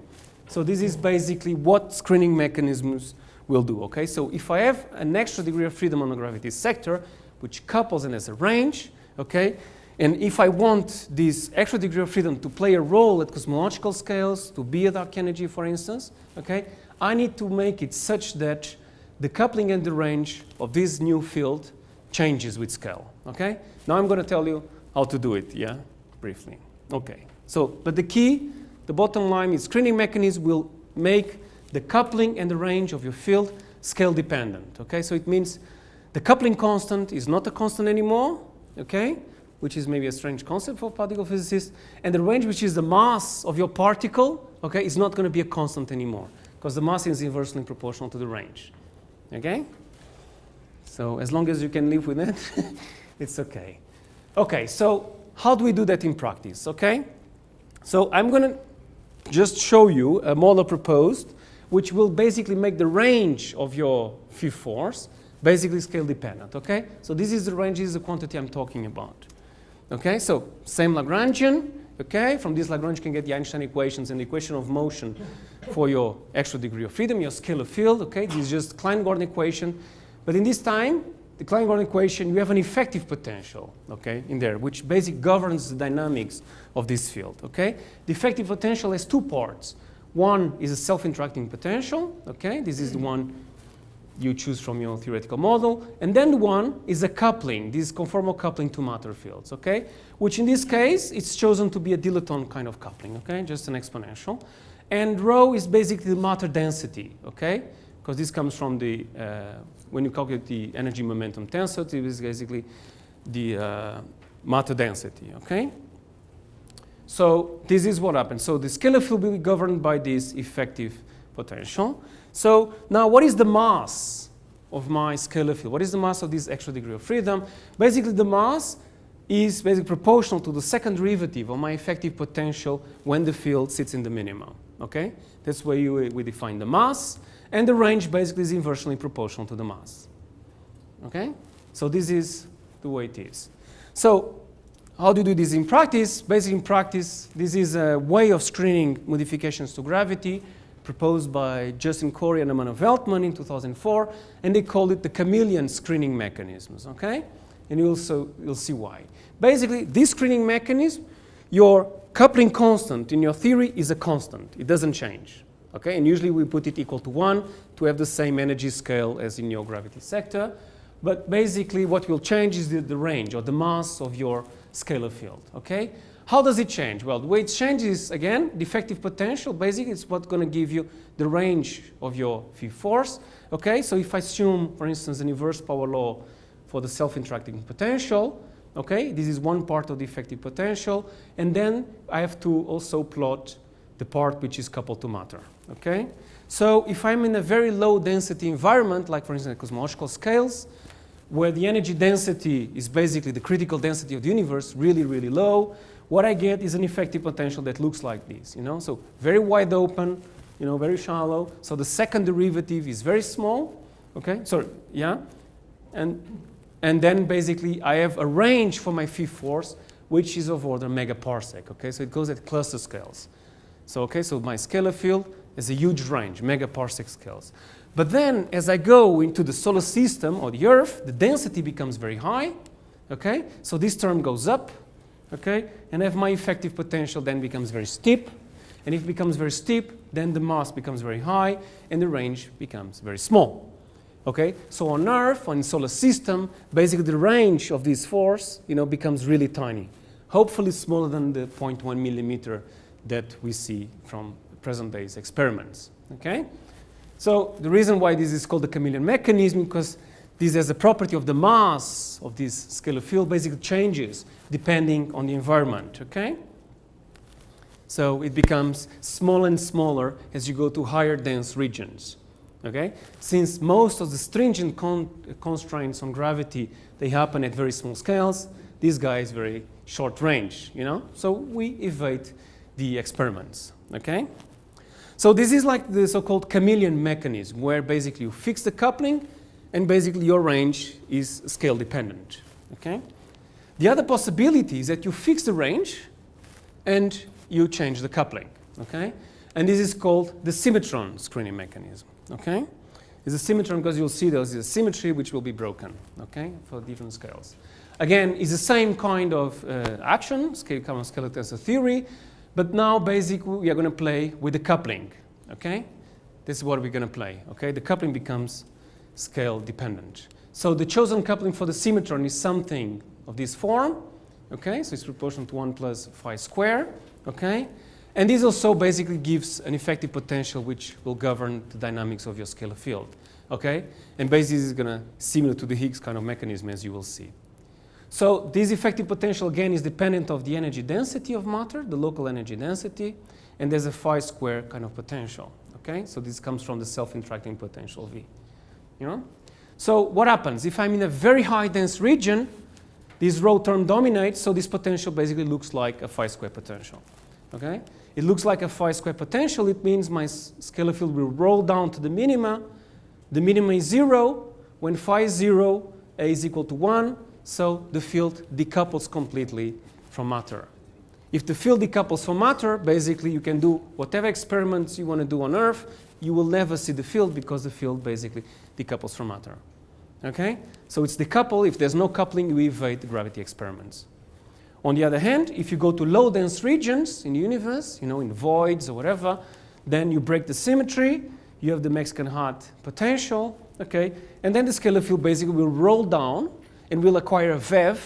So this is basically what screening mechanisms will do, okay? So if I have an extra degree of freedom on the gravity sector, which couples and has a range, okay? And if I want this extra degree of freedom to play a role at cosmological scales, to be a dark energy, for instance, okay? I need to make it such that the coupling and the range of this new field changes with scale, okay? Now I'm going to tell you how to do it, yeah? Briefly. Okay. So, but the bottom line is screening mechanism will make the coupling and the range of your field scale dependent. Okay, so it means the coupling constant is not a constant anymore. Okay, which is maybe a strange concept for particle physicists, and the range, which is the mass of your particle, okay, is not going to be a constant anymore because the mass is inversely proportional to the range. Okay, so as long as you can live with it, it's okay. Okay, so how do we do that in practice? Okay, so I'm going to just show you a model proposed, which will basically make the range of your fifth force basically scale dependent. Okay, so this is the range, this is the quantity I'm talking about. Okay, so same Lagrangian. Okay, from this Lagrange you can get the Einstein equations and the equation of motion for your extra degree of freedom, your scalar field. Okay, this is just Klein-Gordon equation, but in this time, the Klein-Gordon equation, you have an effective potential, okay, in there, which basically governs the dynamics of this field. Okay, the effective potential has two parts. One is a self-interacting potential. Okay, this is the one you choose from your theoretical model, and then one is a coupling, this conformal coupling to matter fields, okay, which in this case it's chosen to be a dilaton kind of coupling, okay, just an exponential, and rho is basically the matter density, okay, because this comes from the when you calculate the energy momentum tensor, it is basically the matter density, okay. So this is what happens. So the scalar field will be governed by this effective potential. So now what is the mass of my scalar field? What is the mass of this extra degree of freedom? Basically the mass is basically proportional to the second derivative of my effective potential when the field sits in the minimum. Okay? That's where we define the mass, and the range basically is inversely proportional to the mass. Okay? So this is the way it is. So how do you do this in practice? Basically in practice, this is a way of screening modifications to gravity proposed by Justin Corey and Amanda Veltman in 2004, and they called it the chameleon screening mechanisms, okay? And you'll see why. Basically, this screening mechanism, your coupling constant in your theory is a constant. It doesn't change, okay? And usually we put it equal to 1 to have the same energy scale as in your gravity sector. But basically what will change is the range or the mass of your scalar field, okay? How does it change? Well, the way it changes, again, the effective potential, basically, is what's going to give you the range of your fifth force. Okay, so if I assume, for instance, an inverse power law for the self-interacting potential, okay, this is one part of the effective potential, and then I have to also plot the part which is coupled to matter. Okay, so if I'm in a very low density environment, like for instance, cosmological scales, where the energy density is basically the critical density of the universe, really, really low, what I get is an effective potential that looks like this, you know, so very wide open, you know, very shallow. So the second derivative is very small, okay, sorry, yeah, and then basically I have a range for my fifth force, which is of order megaparsec, okay, so it goes at cluster scales. So, okay, so my scalar field is a huge range, megaparsec scales. But then as I go into the solar system or the Earth, the density becomes very high, okay, so this term goes up. Okay, and if my effective potential then becomes very steep, and if it becomes very steep, then the mass becomes very high, and the range becomes very small. Okay, so on Earth, on the solar system, basically the range of this force, you know, becomes really tiny, hopefully smaller than the 0.1 millimeter that we see from present day's experiments. Okay, so the reason why this is called the chameleon mechanism, because this has a property of the mass of this scalar field basically changes depending on the environment, okay? So it becomes smaller and smaller as you go to higher dense regions, okay? Since most of the stringent constraints on gravity, they happen at very small scales, this guy is very short range, you know? So we evade the experiments, okay? So this is like the so-called chameleon mechanism, where basically you fix the coupling, and basically your range is scale dependent, okay? The other possibility is that you fix the range and you change the coupling, okay? And this is called the symmetron screening mechanism, okay? It's a symmetron because you'll see there's a symmetry which will be broken, okay, for different scales. Again, it's the same kind of action, scalar tensor theory, but now basically we are going to play with the coupling, okay? This is what we're going to play, okay? The coupling becomes scale dependent. So the chosen coupling for the symmetron is something of this form, okay? So it's proportional to 1 plus phi square, okay? And this also basically gives an effective potential which will govern the dynamics of your scalar field. okay? And basically this is going to similar to the Higgs kind of mechanism, as you will see. So this effective potential, again, is dependent of the energy density of matter, the local energy density, and there's a phi square kind of potential, okay? So this comes from the self-interacting potential V, you know? So what happens? If I'm in a very high dense region, this rho term dominates, so this potential basically looks like a phi square potential, okay? It looks like a phi square potential. It means my scalar field will roll down to the minima. The minima is 0. When phi is 0, A is equal to 1, so the field decouples completely from matter. If the field decouples from matter, basically you can do whatever experiments you want to do on Earth, you will never see the field because the field basically decouples from matter. Okay? So it's decoupled. If there's no coupling, you evade the gravity experiments. On the other hand, if you go to low dense regions in the universe, you know, in voids or whatever, then you break the symmetry, you have the Mexican heart potential, okay? And then the scalar field basically will roll down and will acquire a VEV,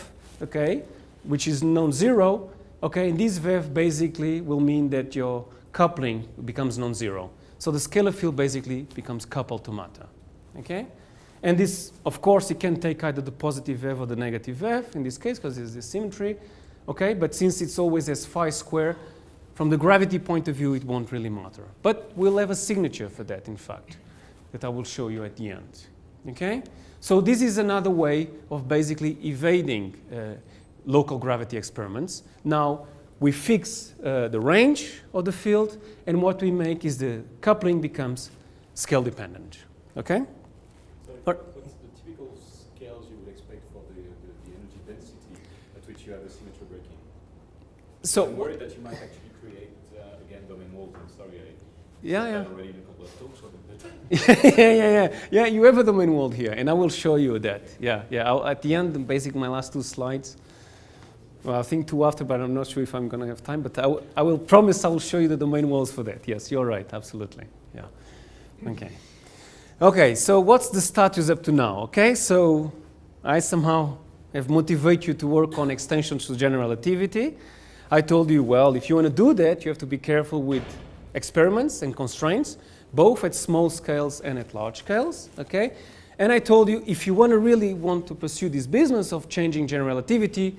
okay, which is non-zero, okay? And this VEV basically will mean that your coupling becomes non-zero. So the scalar field basically becomes coupled to matter, okay? And this, of course, it can take either the positive VEV or the negative VEV in this case because it's the symmetry, okay? But since it's always as phi square, from the gravity point of view, it won't really matter. But we'll have a signature for that, in fact, that I will show you at the end, okay? So this is another way of basically evading local gravity experiments. Now, we fix the range of the field, and what we make is the coupling becomes scale dependent, okay? What's the typical scales you would expect for the energy density at which you have a symmetry breaking? So I'm worried that you might actually create, again, domain walls. I'm sorry, yeah. already in a couple of talks of it. Yeah, you have a domain world here, and I will show you that. Yeah. At the end, basically my last 2 slides, well, I think 2 after, but I'm not sure if I'm going to have time, but I will promise I will show you the domain walls for that. Yes, you're right, absolutely. Yeah, okay. Okay, so what's the status up to now? Okay, so I somehow have motivated you to work on extensions to general relativity. I told you, well, if you want to do that, you have to be careful with experiments and constraints, both at small scales and at large scales, okay? And I told you, if you really want to pursue this business of changing general relativity,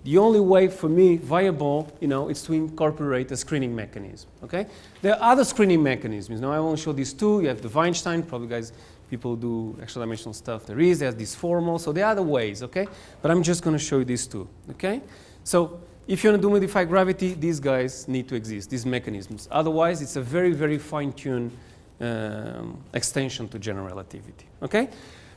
the only way for me viable, you know, is to incorporate a screening mechanism, okay? There are other screening mechanisms. Now, I won't show these 2. You have the Weinstein, probably guys, people do extra dimensional stuff. There's this formal, so there are other ways, okay? But I'm just going to show you these 2, okay? So if you want to do modified gravity, these guys need to exist, these mechanisms. Otherwise, it's a very, very fine-tuned extension to general relativity, okay?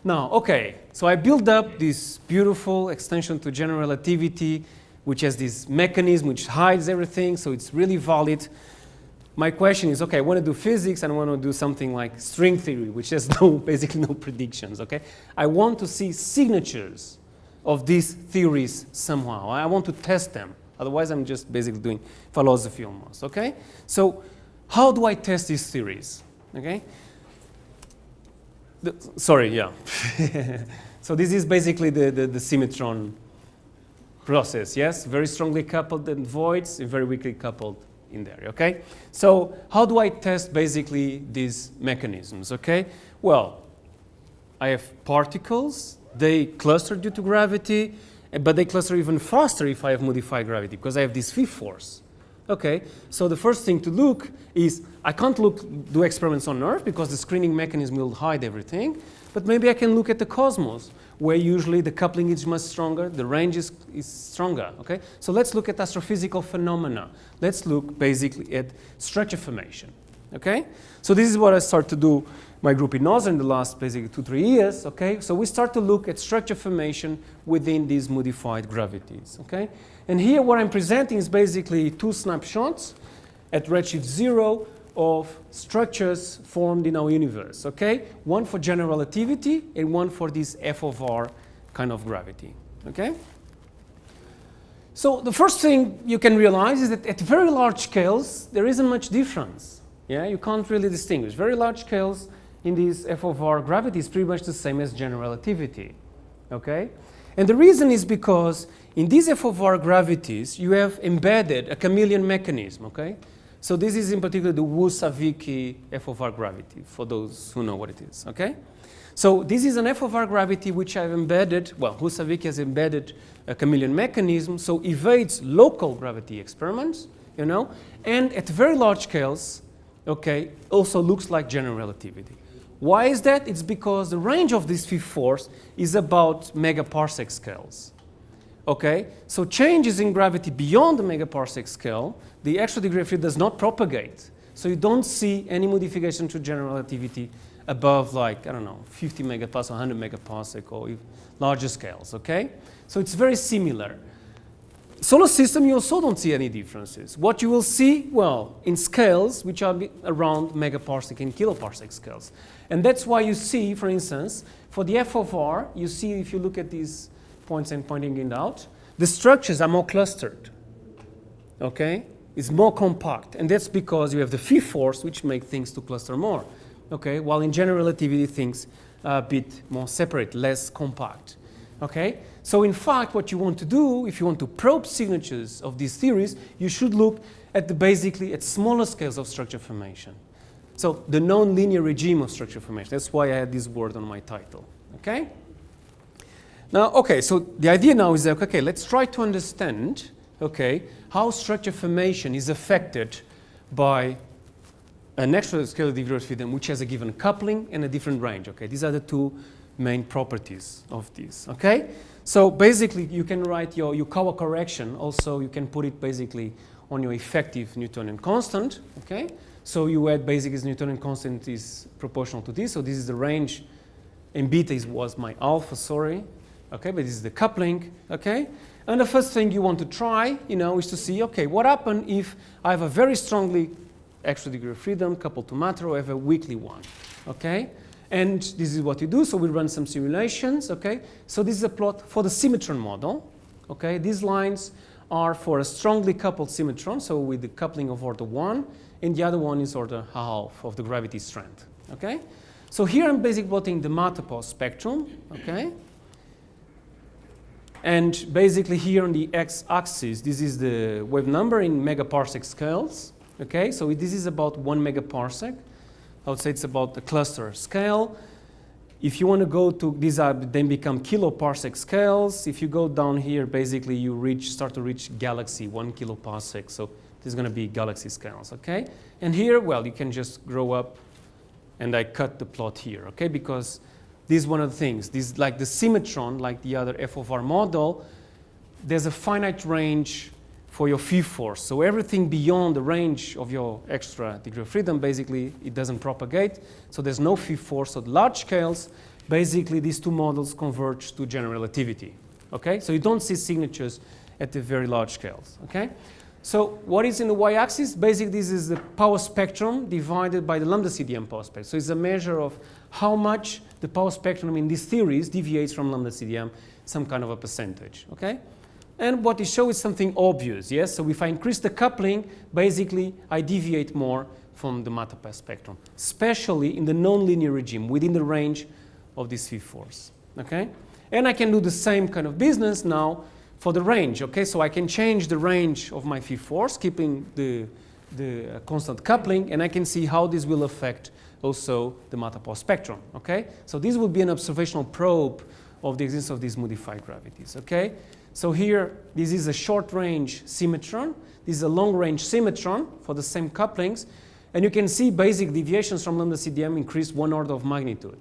Now, okay, so I built up this beautiful extension to general relativity, which has this mechanism which hides everything, so it's really valid. My question is, okay, I want to do physics, and I want to do something like string theory, which has basically no predictions, okay? I want to see signatures of these theories somehow. I want to test them. Otherwise, I'm just basically doing philosophy almost, okay? So how do I test these theories, okay? Sorry, yeah. So this is basically the symmetron process, yes? Very strongly coupled in voids and very weakly coupled in there, okay? So how do I test basically these mechanisms, okay? Well, I have particles. They cluster due to gravity, but they cluster even faster if I have modified gravity because I have this fifth force. Okay, so the first thing to look is, I can't do experiments on Earth because the screening mechanism will hide everything, but maybe I can look at the cosmos, where usually the coupling is much stronger, the range is stronger, okay? So let's look at astrophysical phenomena. Let's look basically at structure formation, okay? So this is what I start to do, my group in Northern in the last basically 2-3 years, okay? So we start to look at structure formation within these modified gravities, okay? And here what I'm presenting is basically 2 snapshots at redshift 0 of structures formed in our universe, okay? One for general relativity and one for this f of r kind of gravity, okay? So the first thing you can realize is that at very large scales, there isn't much difference, yeah? You can't really distinguish. Very large scales in this f of r gravity is pretty much the same as general relativity, okay? And the reason is because in these f of r gravities, you have embedded a chameleon mechanism, okay? So this is in particular the Wu-Savicki f of r gravity, for those who know what it is, okay? So this is an f of r gravity which I've embedded, well, Wu-Savicki has embedded a chameleon mechanism, so evades local gravity experiments, you know, and at very large scales, okay, also looks like general relativity. Why is that? It's because the range of this fifth force is about megaparsec scales. Okay, so changes in gravity beyond the megaparsec scale, the extra degree of freedom does not propagate. So you don't see any modification to general relativity above, like, I don't know, 50 megaparsec, 100 megaparsec, or even larger scales, okay? So it's very similar. Solar system, you also don't see any differences. What you will see, well, in scales which are around megaparsec and kiloparsec scales. And that's why you see, for instance, for the f of r, you see if you look at these points and pointing it out, the structures are more clustered, okay? It's more compact, and that's because you have the fifth force which makes things to cluster more, okay? While in general relativity things are a bit more separate, less compact, okay? So in fact, what you want to do, if you want to probe signatures of these theories, you should look at basically at smaller scales of structure formation. So the nonlinear regime of structure formation, that's why I had this word on my title, okay? Now, okay, so the idea now is that, okay, let's try to understand, okay, how structure formation is affected by an extra scalar degree of freedom which has a given coupling and a different range, okay? These are the two main properties of this, okay? So basically, you can write your Yukawa correction. Also, you can put it basically on your effective Newtonian constant, okay? So you add basically this Newtonian constant is proportional to this. So this is the range, and beta was my alpha, sorry. Okay, but this is the coupling, okay? And the first thing you want to try, you know, is to see, okay, what happens if I have a very strongly extra degree of freedom coupled to matter, or I have a weakly one, okay? And this is what you do, so we run some simulations, okay? So this is a plot for the symmetron model, okay? These lines are for a strongly coupled symmetron, so with the coupling of order 1, and the other one is order half of the gravity strength, okay? So here I'm basically plotting the Mota spectrum, okay? And basically here on the x-axis, this is the wave number in megaparsec scales. Okay, so this is about 1 megaparsec. I would say it's about the cluster scale. If you want to go to, these are then become kiloparsec scales. If you go down here, basically you start to reach galaxy 1 kiloparsec. So this is going to be galaxy scales, okay? And here, well, you can just grow up, and I cut the plot here, okay? Because this is one of the things. This, like the symmetron, like the other f of r model, there's a finite range for your fifth force. So everything beyond the range of your extra degree of freedom, basically, it doesn't propagate. So there's no fifth force. So at large scales, basically, these two models converge to general relativity. Okay? So you don't see signatures at the very large scales. Okay? So what is in the y-axis? Basically, this is the power spectrum divided by the lambda CDM power spectrum. So it's a measure of how much the power spectrum in these theories deviates from lambda CDM, some kind of a percentage. Okay? And what it shows is something obvious, yes? So if I increase the coupling, basically I deviate more from the Mota spectrum, especially in the nonlinear regime within the range of this fifth force, okay? And I can do the same kind of business now for the range, okay? So I can change the range of my fifth force, keeping the constant coupling, and I can see how this will affect also the Mota spectrum, okay? So this will be an observational probe of the existence of these modified gravities, okay? So here, this is a short-range symmetron. This is a long-range symmetron for the same couplings. And you can see basic deviations from lambda CDM increase 1 order of magnitude,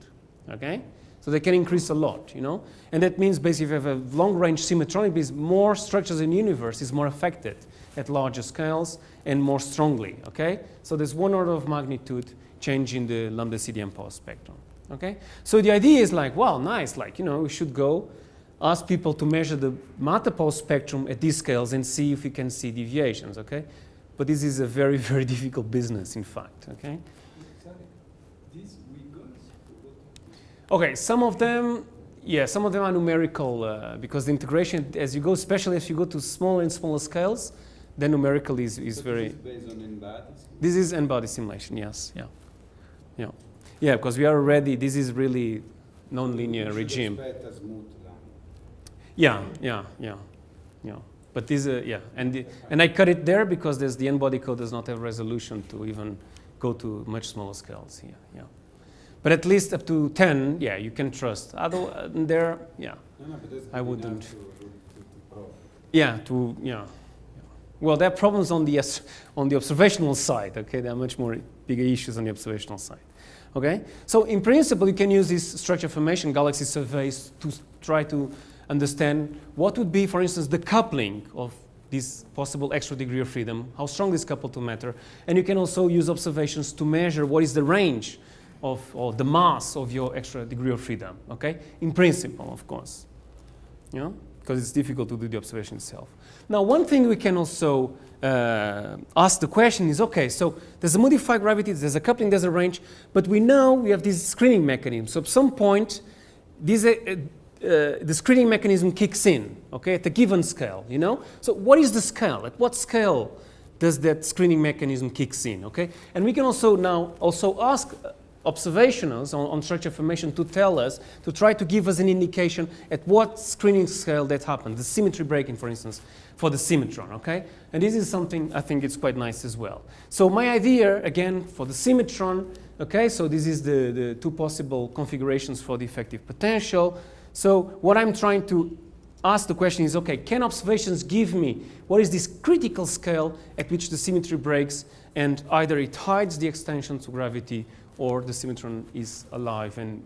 okay? So they can increase a lot, you know? And that means basically if you have a long-range symmetron, it means more structures in the universe is more affected at larger scales and more strongly, okay? So there's 1 order of magnitude change in the lambda CDM power spectrum, okay? So the idea is like, well, nice, like, you know, we should go ask people to measure the Mota power spectrum at these scales and see if we can see deviations, okay? But this is a very, very difficult business, in fact, okay? These wiggles? Okay, some of them, yeah, some of them are numerical because the integration, as you go, especially if you go to smaller and smaller scales, then numerical is very... This is based on n-body? This is n-body simulation, yes, yeah. Yeah, yeah, because we are already, this is really nonlinear regime. Expect a smooth line. Yeah, yeah, yeah, yeah. But these, yeah, and I cut it there because there's the n-body code does not have resolution to even go to much smaller scales here. Yeah, but at least up to 10, yeah, you can trust. Other there, yeah, No, but that's I good wouldn't. enough to prove. Yeah, to yeah. Well, there are problems on the observational side. Okay, there are much more bigger issues on the observational side. Okay, so in principle, you can use this structure formation galaxy surveys to try to understand what would be, for instance, the coupling of this possible extra degree of freedom, how strong this couple to matter, and you can also use observations to measure what is the range of or the mass of your extra degree of freedom. Okay, in principle, of course, you know, because it's difficult to do the observation itself. Now, one thing we can also ask the question is, okay, so there's a modified gravity, there's a coupling, there's a range, but we know we have this screening mechanism. So at some point, the screening mechanism kicks in, okay, at a given scale, you know? So what is the scale? At what scale does that screening mechanism kicks in, okay? And we can also now ask observationals on structure formation to tell us, to try to give us an indication at what screening scale that happened, the symmetry breaking, for instance, for the symmetron, okay? And this is something I think it's quite nice as well. So my idea, again, for the symmetron, okay, so this is the two possible configurations for the effective potential. So what I'm trying to ask the question is, okay, can observations give me what is this critical scale at which the symmetry breaks and either it hides the extension to gravity or the symmetron is alive and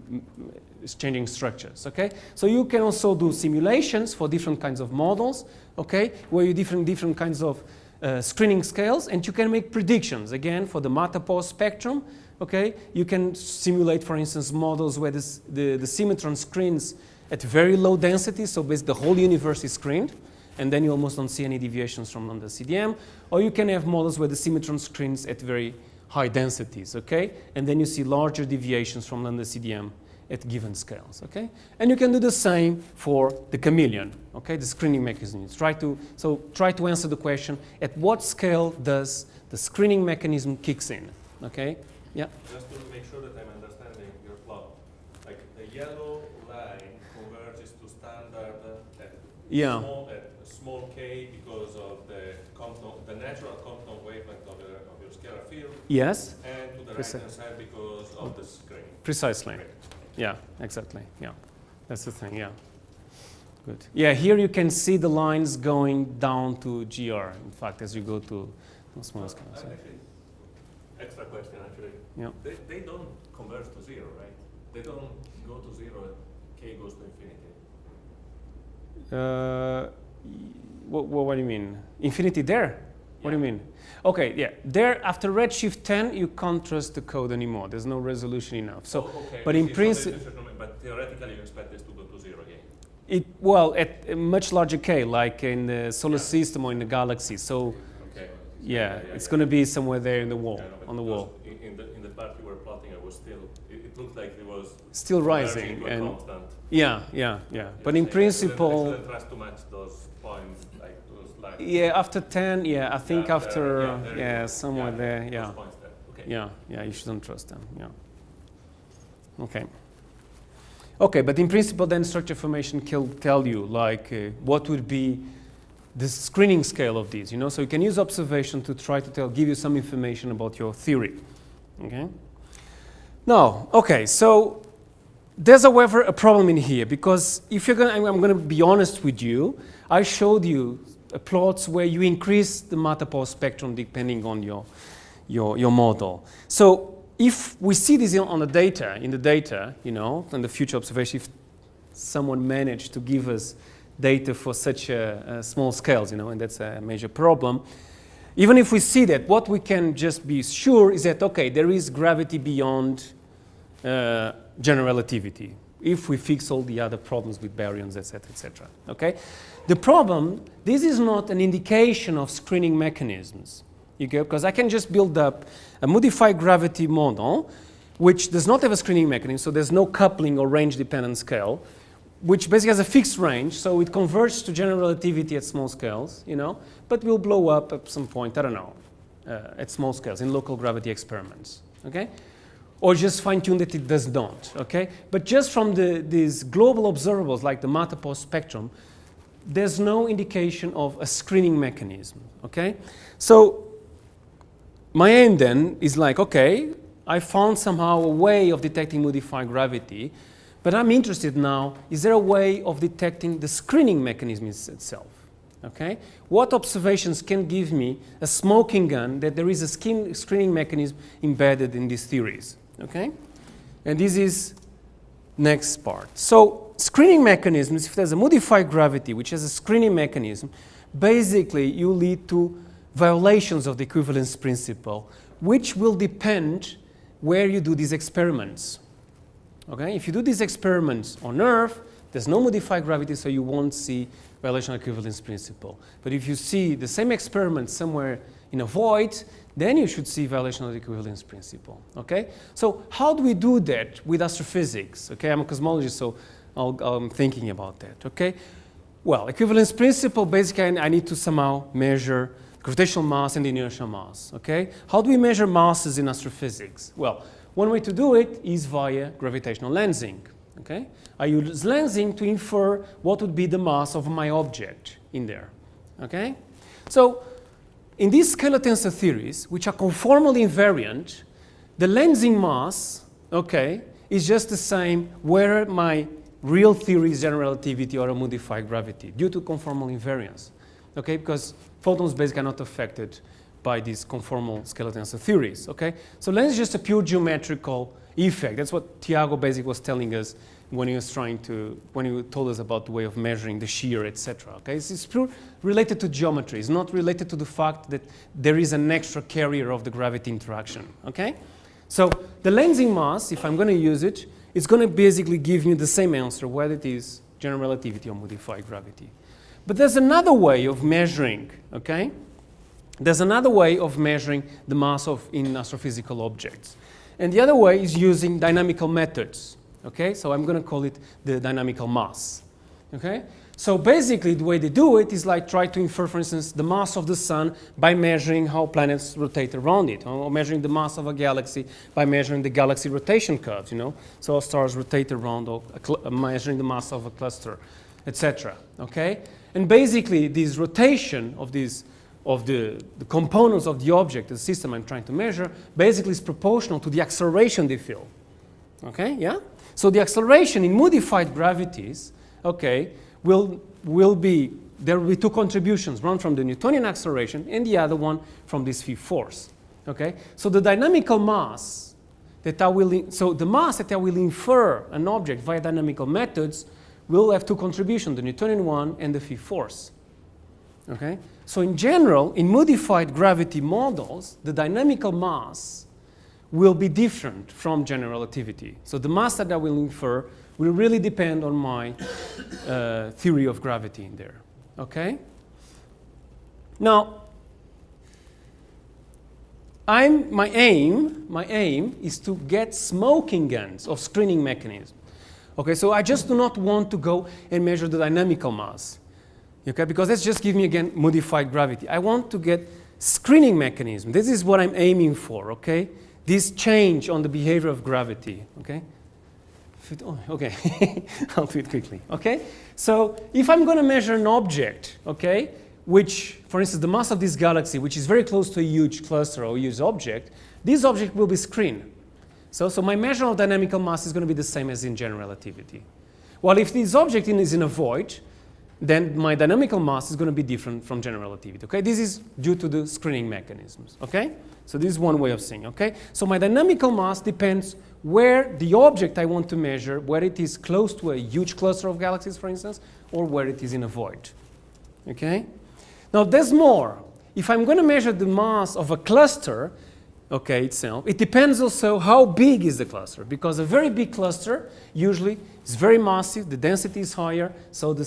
is changing structures, okay? So you can also do simulations for different kinds of models, okay, where you different kinds of screening scales, and you can make predictions, again, for the Mota spectrum, okay? You can simulate, for instance, models where the symmetron screens at very low density, so basically the whole universe is screened, and then you almost don't see any deviations from lambda CDM, or you can have models where the symmetron screens at very high densities, okay? And then you see larger deviations from lambda CDM at given scales, okay? And you can do the same for the chameleon, okay? The screening mechanism. Try to answer the question, at what scale does the screening mechanism kicks in, okay? Yeah? Just to make sure that I'm understanding your plot, like the yellow line converges to standard at small k because of the natural Compton wavelength of your scalar field. Yes. And to the right-hand side because of the screen. Precisely. Okay. Yeah, exactly. Yeah, that's the thing. Yeah. Good. Yeah, here you can see the lines going down to GR. In fact, as you go to small scale. So. Actually, extra question. Actually, yeah. They don't converge to zero, right? They don't go to zero. K goes to infinity. What do you mean? Infinity there? What do you mean? Okay, yeah. There, after redshift 10, you can't trust the code anymore. There's no resolution enough. So, okay. But in principle, but theoretically, you expect this to go to zero again. Well, at a much larger k, like in the solar system or in the galaxy. So, yeah, it's going to be somewhere there in the wall, on the wall. In the part you were plotting, I was still. It looked like it was still rising and constant. Yeah. But in principle, I shouldn't trust too much those points, like those lines. Yeah, after 10, yeah, I think after somewhere there, yeah. Those points there. Okay. Yeah, you shouldn't trust them. Yeah. Okay, but in principle, then structure formation can tell you like what would be the screening scale of these. You know, so you can use observation to try to give you some information about your theory. Okay. Now, okay, so there's, however, a problem in here because if you're going, I'm going to be honest with you. I showed you plots where you increase the Mota spectrum depending on your model. So if we see this in the data, you know, in the future observation, if someone managed to give us data for such small scales, you know, and that's a major problem. Even if we see that, what we can just be sure is that, okay, there is gravity beyond general relativity if we fix all the other problems with baryons, etc., etc. Okay? The problem, this is not an indication of screening mechanisms. You get, because I can just build up a modified gravity model which does not have a screening mechanism, so there's no coupling or range-dependent scale, which basically has a fixed range, so it converges to general relativity at small scales, you know, but will blow up at some point, I don't know, at small scales in local gravity experiments, okay? Or just fine-tune that it does not, okay? But just from these global observables like the Mota spectrum, there's no indication of a screening mechanism, okay? So my aim then is like, okay, I found somehow a way of detecting modified gravity, but I'm interested now, is there a way of detecting the screening mechanism itself, okay? What observations can give me a smoking gun that there is a screening mechanism embedded in these theories, okay? And this is next part. So screening mechanisms, if there's a modified gravity which has a screening mechanism, basically you lead to violations of the equivalence principle, which will depend where you do these experiments. Okay? If you do these experiments on Earth, there's no modified gravity, so you won't see violation of equivalence principle. But if you see the same experiment somewhere in a void, then you should see violation of the equivalence principle. Okay? So how do we do that with astrophysics? Okay, I'm a cosmologist, so I'm thinking about that. Okay? Well, equivalence principle, basically I need to somehow measure gravitational mass and inertial mass. Okay? How do we measure masses in astrophysics? Well, one way to do it is via gravitational lensing. Okay? I use lensing to infer what would be the mass of my object in there. Okay? So in these scalar tensor theories, which are conformally invariant, the lensing mass, okay, is just the same whether my real theory is general relativity or a modified gravity due to conformal invariance. Okay? Because photons basically are not affected by these conformal scalar tensor theories. Okay? So lens is just a pure geometrical effect. That's what Tiago basically was telling us when he was when he told us about the way of measuring the shear, etc. Okay? It's pure related to geometry. It's not related to the fact that there is an extra carrier of the gravity interaction. Okay? So the lensing mass, if I'm going to use it, it's going to basically give me the same answer, whether it is general relativity or modified gravity. But there's another way of measuring, okay? There's another way of measuring the mass in astrophysical objects. And the other way is using dynamical methods, okay? So I'm going to call it the dynamical mass, okay? So basically the way they do it is like try to infer, for instance, the mass of the sun by measuring how planets rotate around it, or measuring the mass of a galaxy by measuring the galaxy rotation curves, you know? So stars rotate around, or measuring the mass of a cluster, etc. Okay? And basically this rotation of the components of the object, the system I'm trying to measure, basically is proportional to the acceleration they feel. Okay? Yeah? So the acceleration in modified gravities, okay, there will be two contributions, one from the Newtonian acceleration and the other one from this phi force. Okay? So the dynamical mass that the mass that I will infer an object via dynamical methods will have two contributions, the Newtonian one and the phi force. Okay? So in general, in modified gravity models, the dynamical mass will be different from general relativity. So the mass that I will infer will really depend on my theory of gravity in there. Okay? Now, my aim is to get smoking guns of screening mechanisms. Okay, so I just do not want to go and measure the dynamical mass. Okay, because that's just give me again modified gravity. I want to get screening mechanism. This is what I'm aiming for. Okay, this change on the behavior of gravity. Okay. Okay, I'll do it quickly. Okay, so if I'm going to measure an object, okay, which, for instance, the mass of this galaxy, which is very close to a huge cluster or a huge object, this object will be screened. So my measure of dynamical mass is going to be the same as in general relativity. While if this object is in a void, then my dynamical mass is going to be different from general relativity. Okay, this is due to the screening mechanisms. Okay, so this is one way of saying. Okay, so my dynamical mass depends where the object I want to measure, whether it is close to a huge cluster of galaxies, for instance, or where it is in a void. Okay, now there's more. If I'm going to measure the mass of a cluster, okay, itself, it depends also how big is the cluster, because a very big cluster usually is very massive, the density is higher, so the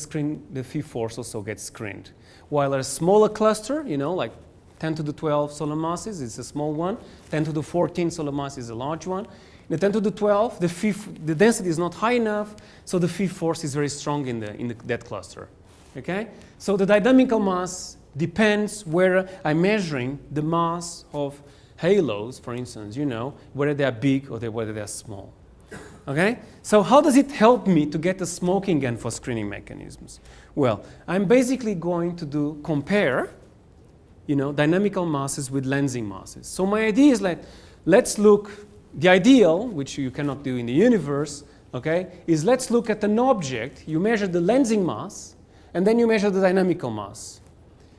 phi force also gets screened. While a smaller cluster, you know, like 10 to the 12 solar masses is a small one, 10 to the 14 solar mass is a large one. In the 10 to the 12, the density is not high enough, so the phi force is very strong in that cluster. Okay? So the dynamical mass depends where I'm measuring the mass of halos, for instance, you know, whether they are big or whether they are small. Okay? So how does it help me to get a smoking gun for screening mechanisms? Well, I'm basically going to compare, dynamical masses with lensing masses. So my idea is let's look, the ideal, which you cannot do in the universe, okay, is let's look at an object, you measure the lensing mass, and then you measure the dynamical mass.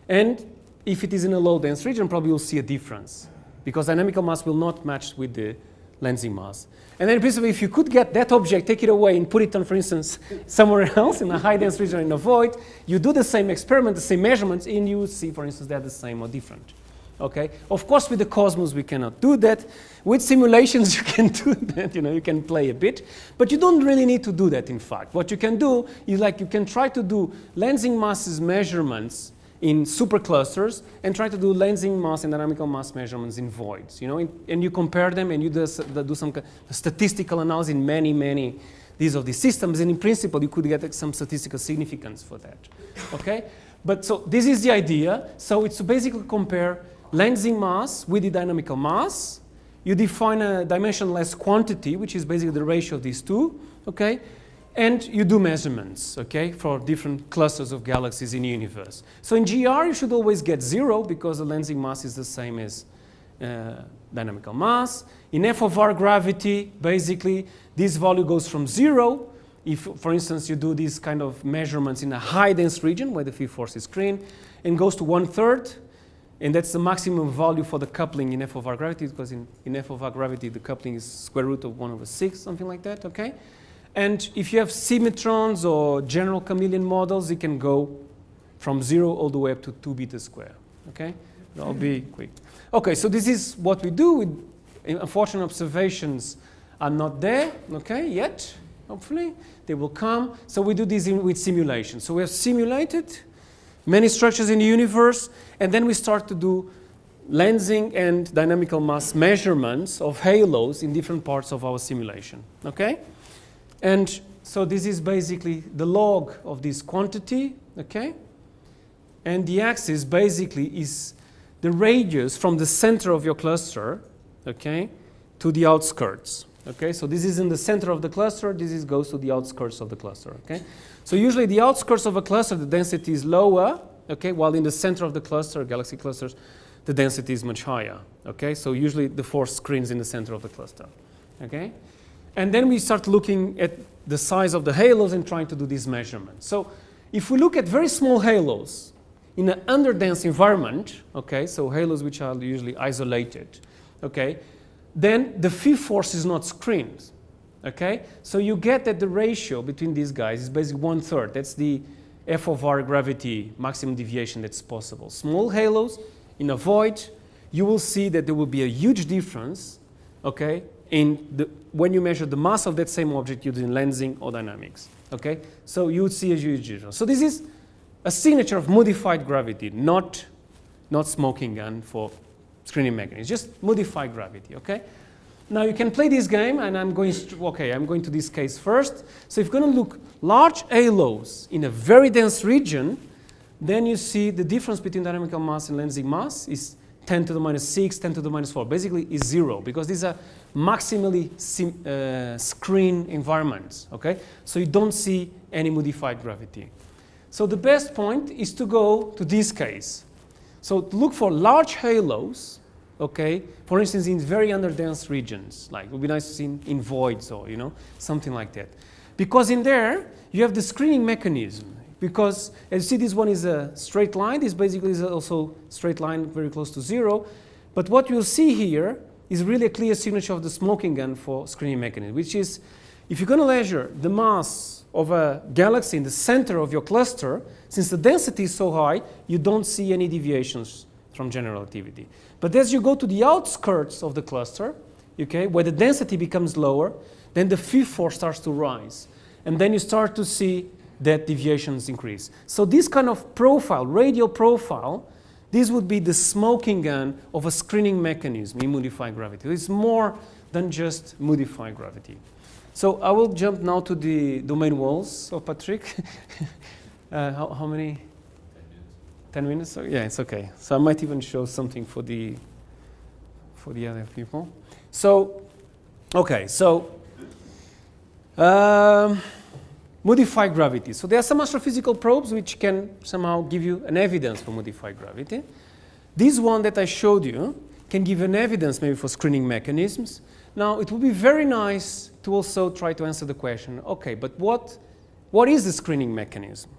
And if it is in a low dense region, probably you'll see a difference, because dynamical mass will not match with the lensing mass. And then principally, if you could get that object, take it away and put it on, for instance, somewhere else in a high dense region in a void, you do the same experiment, the same measurements, and you see, for instance, they're the same or different. Okay? Of course, with the Cosmos, we cannot do that. With simulations, you can do that. You can play a bit. But you don't really need to do that, in fact. What you can do is you can try to do lensing masses measurements in superclusters and try to do lensing mass and dynamical mass measurements in voids. And you compare them and you do some statistical analysis in many of these systems. And in principle, you could get some statistical significance for that. Okay? But so this is the idea. So it's to basically compare lensing mass with the dynamical mass. You define a dimensionless quantity, which is basically the ratio of these two, okay? And you do measurements, okay, for different clusters of galaxies in the universe. So in GR, you should always get 0 because the lensing mass is the same as dynamical mass. In F of R gravity, basically, this value goes from 0. If, for instance, you do these kind of measurements in a high dense region where the field force is screened, and goes to 1/3. And that's the maximum value for the coupling in F of R gravity, because in F of R gravity, the coupling is square root of 1/6, something like that, okay? And if you have symmetrons or general chameleon models, it can go from 0 all the way up to 2 beta square, okay? I'll be quick. Okay, so this is what we do. Unfortunate observations are not there, okay, yet, hopefully. They will come. So we do this with simulation. So we have simulated many structures in the universe, and then we start to do lensing and dynamical mass measurements of halos in different parts of our simulation, okay? And so this is basically the log of this quantity, okay? And the axis basically is the radius from the center of your cluster, okay, to the outskirts, okay? So this is in the center of the cluster, this goes to the outskirts of the cluster, okay? So usually the outskirts of a cluster, the density is lower, okay, while in the center of the cluster, galaxy clusters, the density is much higher, okay? So usually the force screens in the center of the cluster, okay? And then we start looking at the size of the halos and trying to do these measurements. So if we look at very small halos in an underdense environment, okay, so halos which are usually isolated, okay, then the field force is not screened, okay? So you get that the ratio between these guys is basically 1/3. That's the F of R gravity maximum deviation that's possible. Small halos in a void, you will see that there will be a huge difference, okay, when you measure the mass of that same object using lensing or dynamics, okay? So you would see a huge difference. So this is a signature of modified gravity, not smoking gun for screening mechanisms, just modified gravity, okay? Now you can play this game, and I'm going to this case first. So if you're going to look large halos in a very dense region, then you see the difference between dynamical mass and lensing mass is 10 to the minus 6, 10 to the minus 4. Basically, is 0, because these are maximally screened environments, okay? So you don't see any modified gravity. So the best point is to go to this case. So to look for large halos, okay, for instance, in very underdense regions, like it would be nice to see in voids or, something like that. Because in there, you have the screening mechanism. Because, as you see, this one is a straight line. This basically is also straight line very close to 0. But what you'll see here is really a clear signature of the smoking gun for screening mechanism, which is, if you're going to measure the mass of a galaxy in the center of your cluster, since the density is so high, you don't see any deviations from general relativity. But as you go to the outskirts of the cluster, okay, where the density becomes lower, then the field force starts to rise. And then you start to see that deviations increase. So this kind of profile, radial profile, this would be the smoking gun of a screening mechanism in modified gravity. It's more than just modified gravity. So I will jump now to the domain walls of Patrick. How many? 10 minutes? So, yeah, it's okay. So I might even show something for the other people. So, okay, so Modified gravity. So there are some astrophysical probes which can somehow give you an evidence for modified gravity. This one that I showed you can give an evidence maybe for screening mechanisms. Now, it would be very nice to also try to answer the question, okay, but what is the screening mechanism?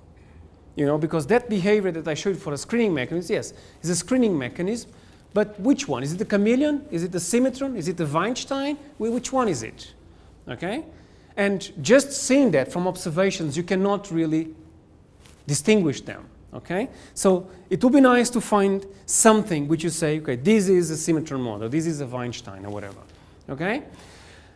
You know, because that behavior that I showed for a screening mechanism, yes, is a screening mechanism, but which one? Is it the chameleon? Is it the symmetron? Is it the Weinstein? Which one is it? Okay? And just seeing that from observations, you cannot really distinguish them. Okay? So it would be nice to find something which you say, okay, this is a symmetron model, this is a Weinstein, or whatever. Okay?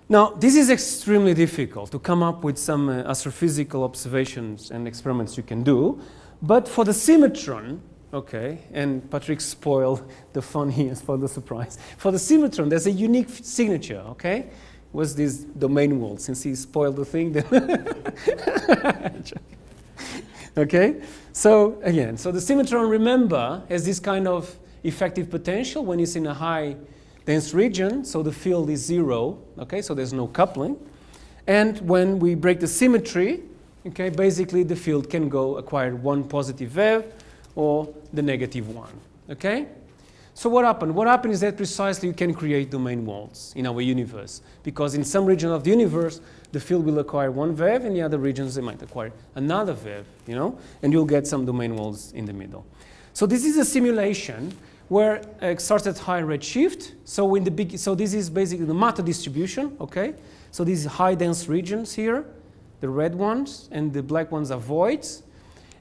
Now, this is extremely difficult to come up with some astrophysical observations and experiments you can do. But for the symmetron, okay, and Patrick spoiled the fun here, spoiled the surprise. For the symmetron, there's a unique signature, okay? Was this domain wall? Since he spoiled the thing, then okay? So again, so the symmetron, remember, has this kind of effective potential when it's in a high dense region, so the field is zero, okay, so there's no coupling. And when we break the symmetry, okay, basically the field can go acquire one positive VEV or the negative one, okay? So what happened? What happened is that precisely you can create domain walls in our universe, because in some region of the universe, the field will acquire one VEV, and the other regions, they might acquire another VEV, you know, and you'll get some domain walls in the middle. So this is a simulation where it starts at high redshift. So so this is basically the Mota distribution, okay? So these high dense regions here, the red ones, and the black ones are voids.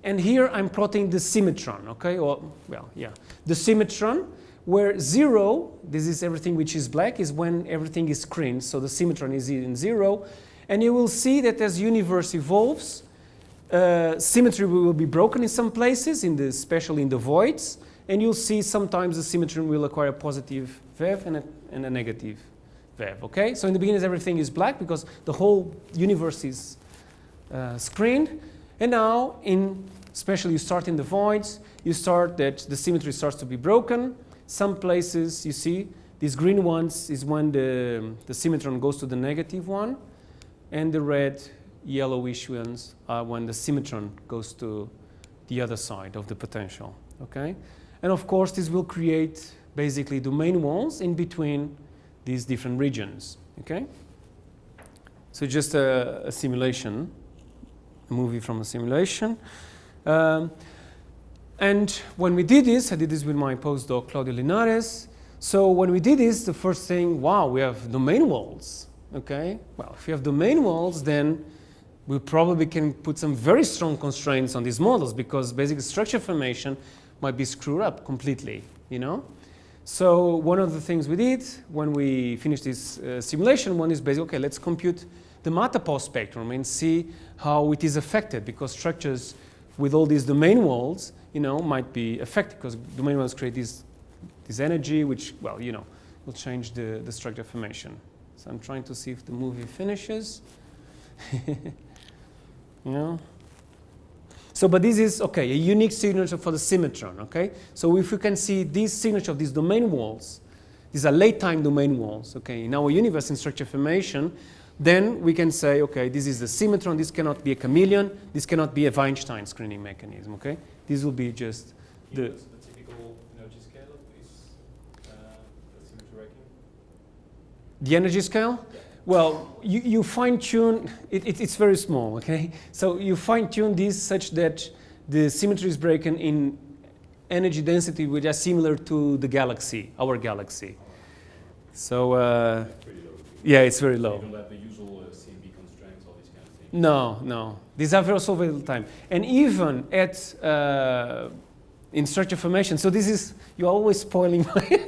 And here I'm plotting the symmetron, okay? Or, well, yeah, the symmetron, where 0, this is everything which is black, is when everything is screened. So the symmetron is in 0. And you will see that as universe evolves, symmetry will be broken in some places, especially in the voids. And you'll see sometimes the symmetron will acquire a positive VEV and a negative VEV, okay? So in the beginning, everything is black because the whole universe is screened. And now, especially you start in the voids, you start that the symmetry starts to be broken. Some places, you see, these green ones is when the symmetron goes to the negative one. And the red, yellowish ones are when the symmetron goes to the other side of the potential, okay? And of course, this will create basically domain walls in between these different regions, okay? So just a simulation, a movie from a simulation. And when we did this, I did this with my postdoc, Claudio Linares. So when we did this, the first thing, wow, we have domain walls, okay? Well, if you have domain walls, then we probably can put some very strong constraints on these models, because basically structure formation might be screwed up completely, you know? So one of the things we did when we finished this simulation, one is basically, okay, let's compute the Mata spectrum and see how it is affected, because structures with all these domain walls, you know, might be affected, because domain walls create this energy, which, well, you know, will change the structure formation. So I'm trying to see if the movie finishes. You know? So, but this is, okay, a unique signature for the symmetron, okay? So if you can see this signature of these domain walls, these are late-time domain walls, okay, in our universe in structure formation, then we can say, okay, this is the symmetron, this cannot be a chameleon, this cannot be a Weinstein screening mechanism, okay? This will be just the typical energy scale of this symmetry ranking? The energy scale? Yeah. Well, you fine-tune, it's very small, okay? So you fine-tune this such that the symmetry is broken in energy density which are similar to the galaxy, our galaxy. So, Pretty low. yeah, it's very low. You don't have the usual CMB constraints, all these kind of things. No, no. These are also very little time. And even at, in structure formation, so this is, you're always spoiling my...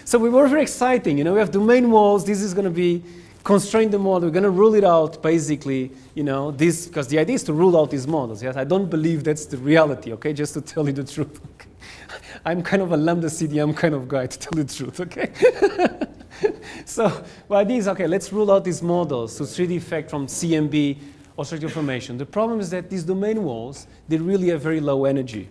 So we were very exciting, you know, we have domain walls, this is going to be constrain the model, we're going to rule it out basically, you know, this, because the idea is to rule out these models, yes, I don't believe that's the reality, okay, just to tell you the truth. Okay? I'm kind of a lambda CDM kind of guy, to tell you the truth, okay? So, well, the idea is, okay, let's rule out these models to 3D effect from CMB or structural formation. The problem is that these domain walls, they really have very low energy,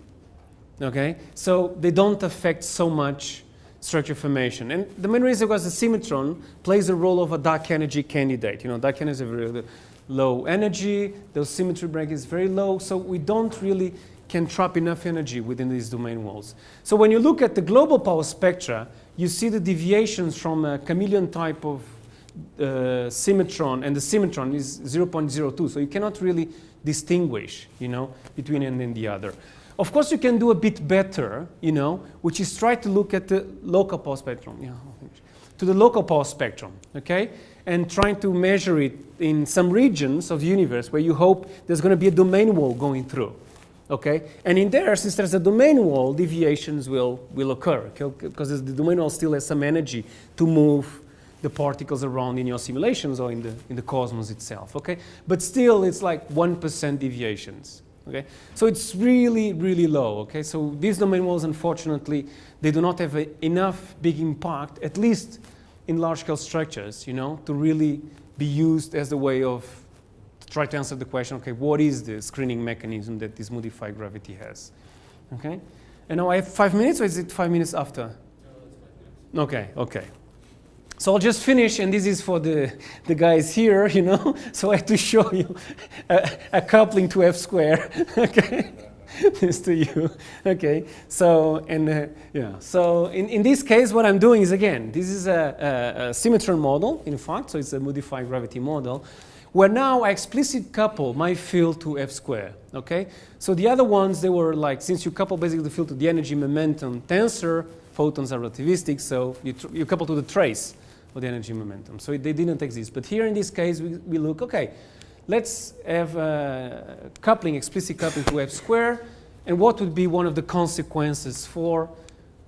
okay? So they don't affect so much structure formation. And the main reason was the symmetron plays the role of a dark energy candidate. You know, dark energy is very low energy, the symmetry break is very low, so we don't really can trap enough energy within these domain walls. So when you look at the global power spectra, you see the deviations from a chameleon type of symmetron, and the symmetron is 0.02, so you cannot really distinguish, you know, between one and the other. Of course, you can do a bit better, you know, which is try to look at the local power spectrum, to the local power spectrum, okay, and trying to measure it in some regions of the universe where you hope there's going to be a domain wall going through, okay, and in there, since there's a domain wall, deviations will occur, okay? Because the domain wall still has some energy to move the particles around in your simulations or in the cosmos itself, okay, but still it's like 1% deviations. Okay, so it's really, really low. Okay, so these domain walls, unfortunately, they do not have enough big impact, at least in large-scale structures, you know, to really be used as a way of try to answer the question. Okay, what is the screening mechanism that this modified gravity has? Okay, and now I have 5 minutes, or is it 5 minutes after? No, it's 5 minutes. Okay, okay. So I'll just finish, and this is for the guys here, you know. So I have to show you a coupling to F square. Okay, this to you. Okay. So yeah. So in this case, what I'm doing is again, this is a symmetron model, in fact. So it's a modified gravity model, where now I explicit couple my field to F square. Okay. So the other ones, they were like, since you couple basically the field to the energy momentum tensor, photons are relativistic, so you couple to the trace of the energy momentum. So they didn't exist. But here in this case, we look, okay, let's have a coupling, explicit coupling to F square, and what would be one of the consequences for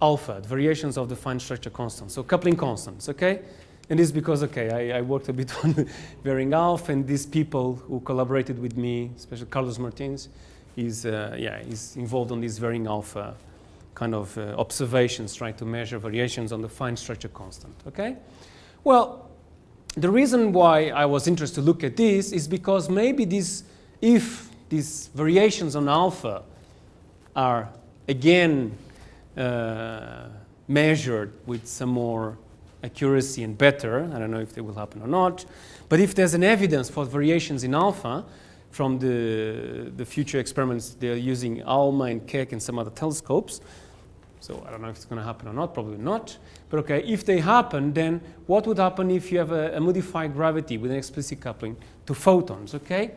alpha, the variations of the fine structure constants, so coupling constants, okay? And this is because, okay, I worked a bit on varying alpha, and these people who collaborated with me, especially Carlos Martins, he's involved on these varying alpha kind of observations, trying to measure variations on the fine structure constant, okay? Well, the reason why I was interested to look at this is because maybe if these variations on alpha are again measured with some more accuracy and better, I don't know if they will happen or not, but if there's an evidence for variations in alpha from the future experiments, they're using ALMA and Keck and some other telescopes, so I don't know if it's going to happen or not, probably not. But okay, if they happen, then what would happen if you have a modified gravity with an explicit coupling to photons, okay?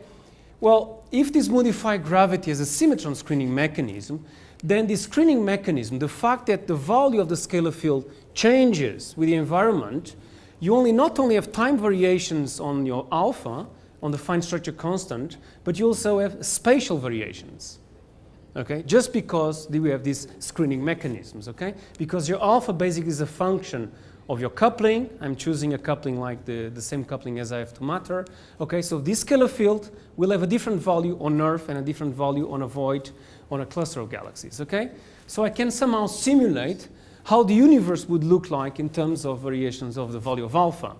Well, if this modified gravity has a symmetron screening mechanism, then the screening mechanism, the fact that the value of the scalar field changes with the environment, you not only have time variations on your alpha, on the fine structure constant, but you also have spatial variations. Okay, just because we have these screening mechanisms, okay? Because your alpha basically is a function of your coupling. I'm choosing a coupling like the same coupling as I have to matter. Okay, so this scalar field will have a different value on Earth and a different value on a void on a cluster of galaxies, okay? So I can somehow simulate how the universe would look like in terms of variations of the value of alpha,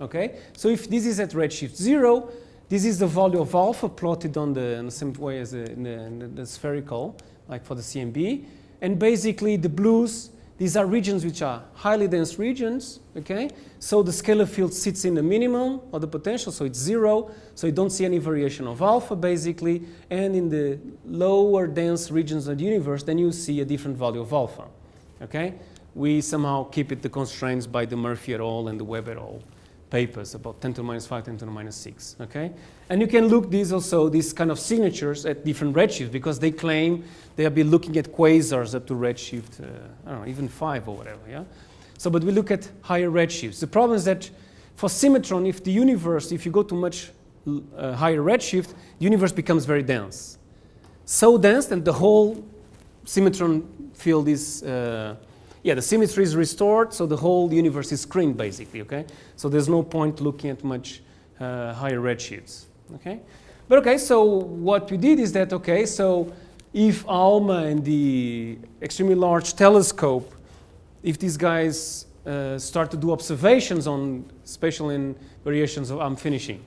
okay? So if this is at redshift 0, this is the value of alpha plotted on in the same way as in the spherical, like for the CMB. And basically the blues, these are regions which are highly dense regions, okay? So the scalar field sits in the minimum of the potential, so it's 0. So you don't see any variation of alpha, basically. And in the lower dense regions of the universe, then you see a different value of alpha, okay? We somehow keep it the constraints by the Murphy et al. And the Webb et al. Papers about 10 to the minus 5, 10 to the minus 6, okay? And you can look these kind of signatures at different redshifts because they claim they have been looking at quasars up to redshift, I don't know, even 5 or whatever, yeah? So, but we look at higher redshifts. The problem is that for symmetron, if you go to much higher redshift, the universe becomes very dense. So dense that the whole symmetron field is, the symmetry is restored, so the whole universe is screened, basically, okay? So there's no point looking at much higher redshifts, okay? But okay, so what we did is that, okay, so if ALMA and the extremely large telescope, if these guys start to do observations on spatial and variations of, I'm finishing,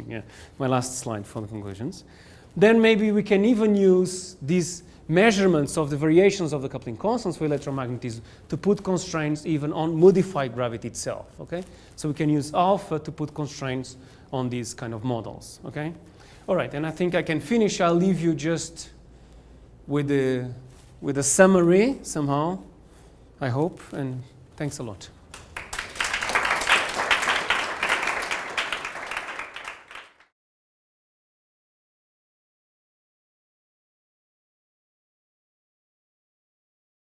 yeah, my last slide for the conclusions, then maybe we can even use these measurements of the variations of the coupling constants for electromagnetism to put constraints even on modified gravity itself, okay? So we can use alpha to put constraints on these kind of models, okay? All right, and I think I can finish. I'll leave you just with a summary somehow, I hope, and thanks a lot.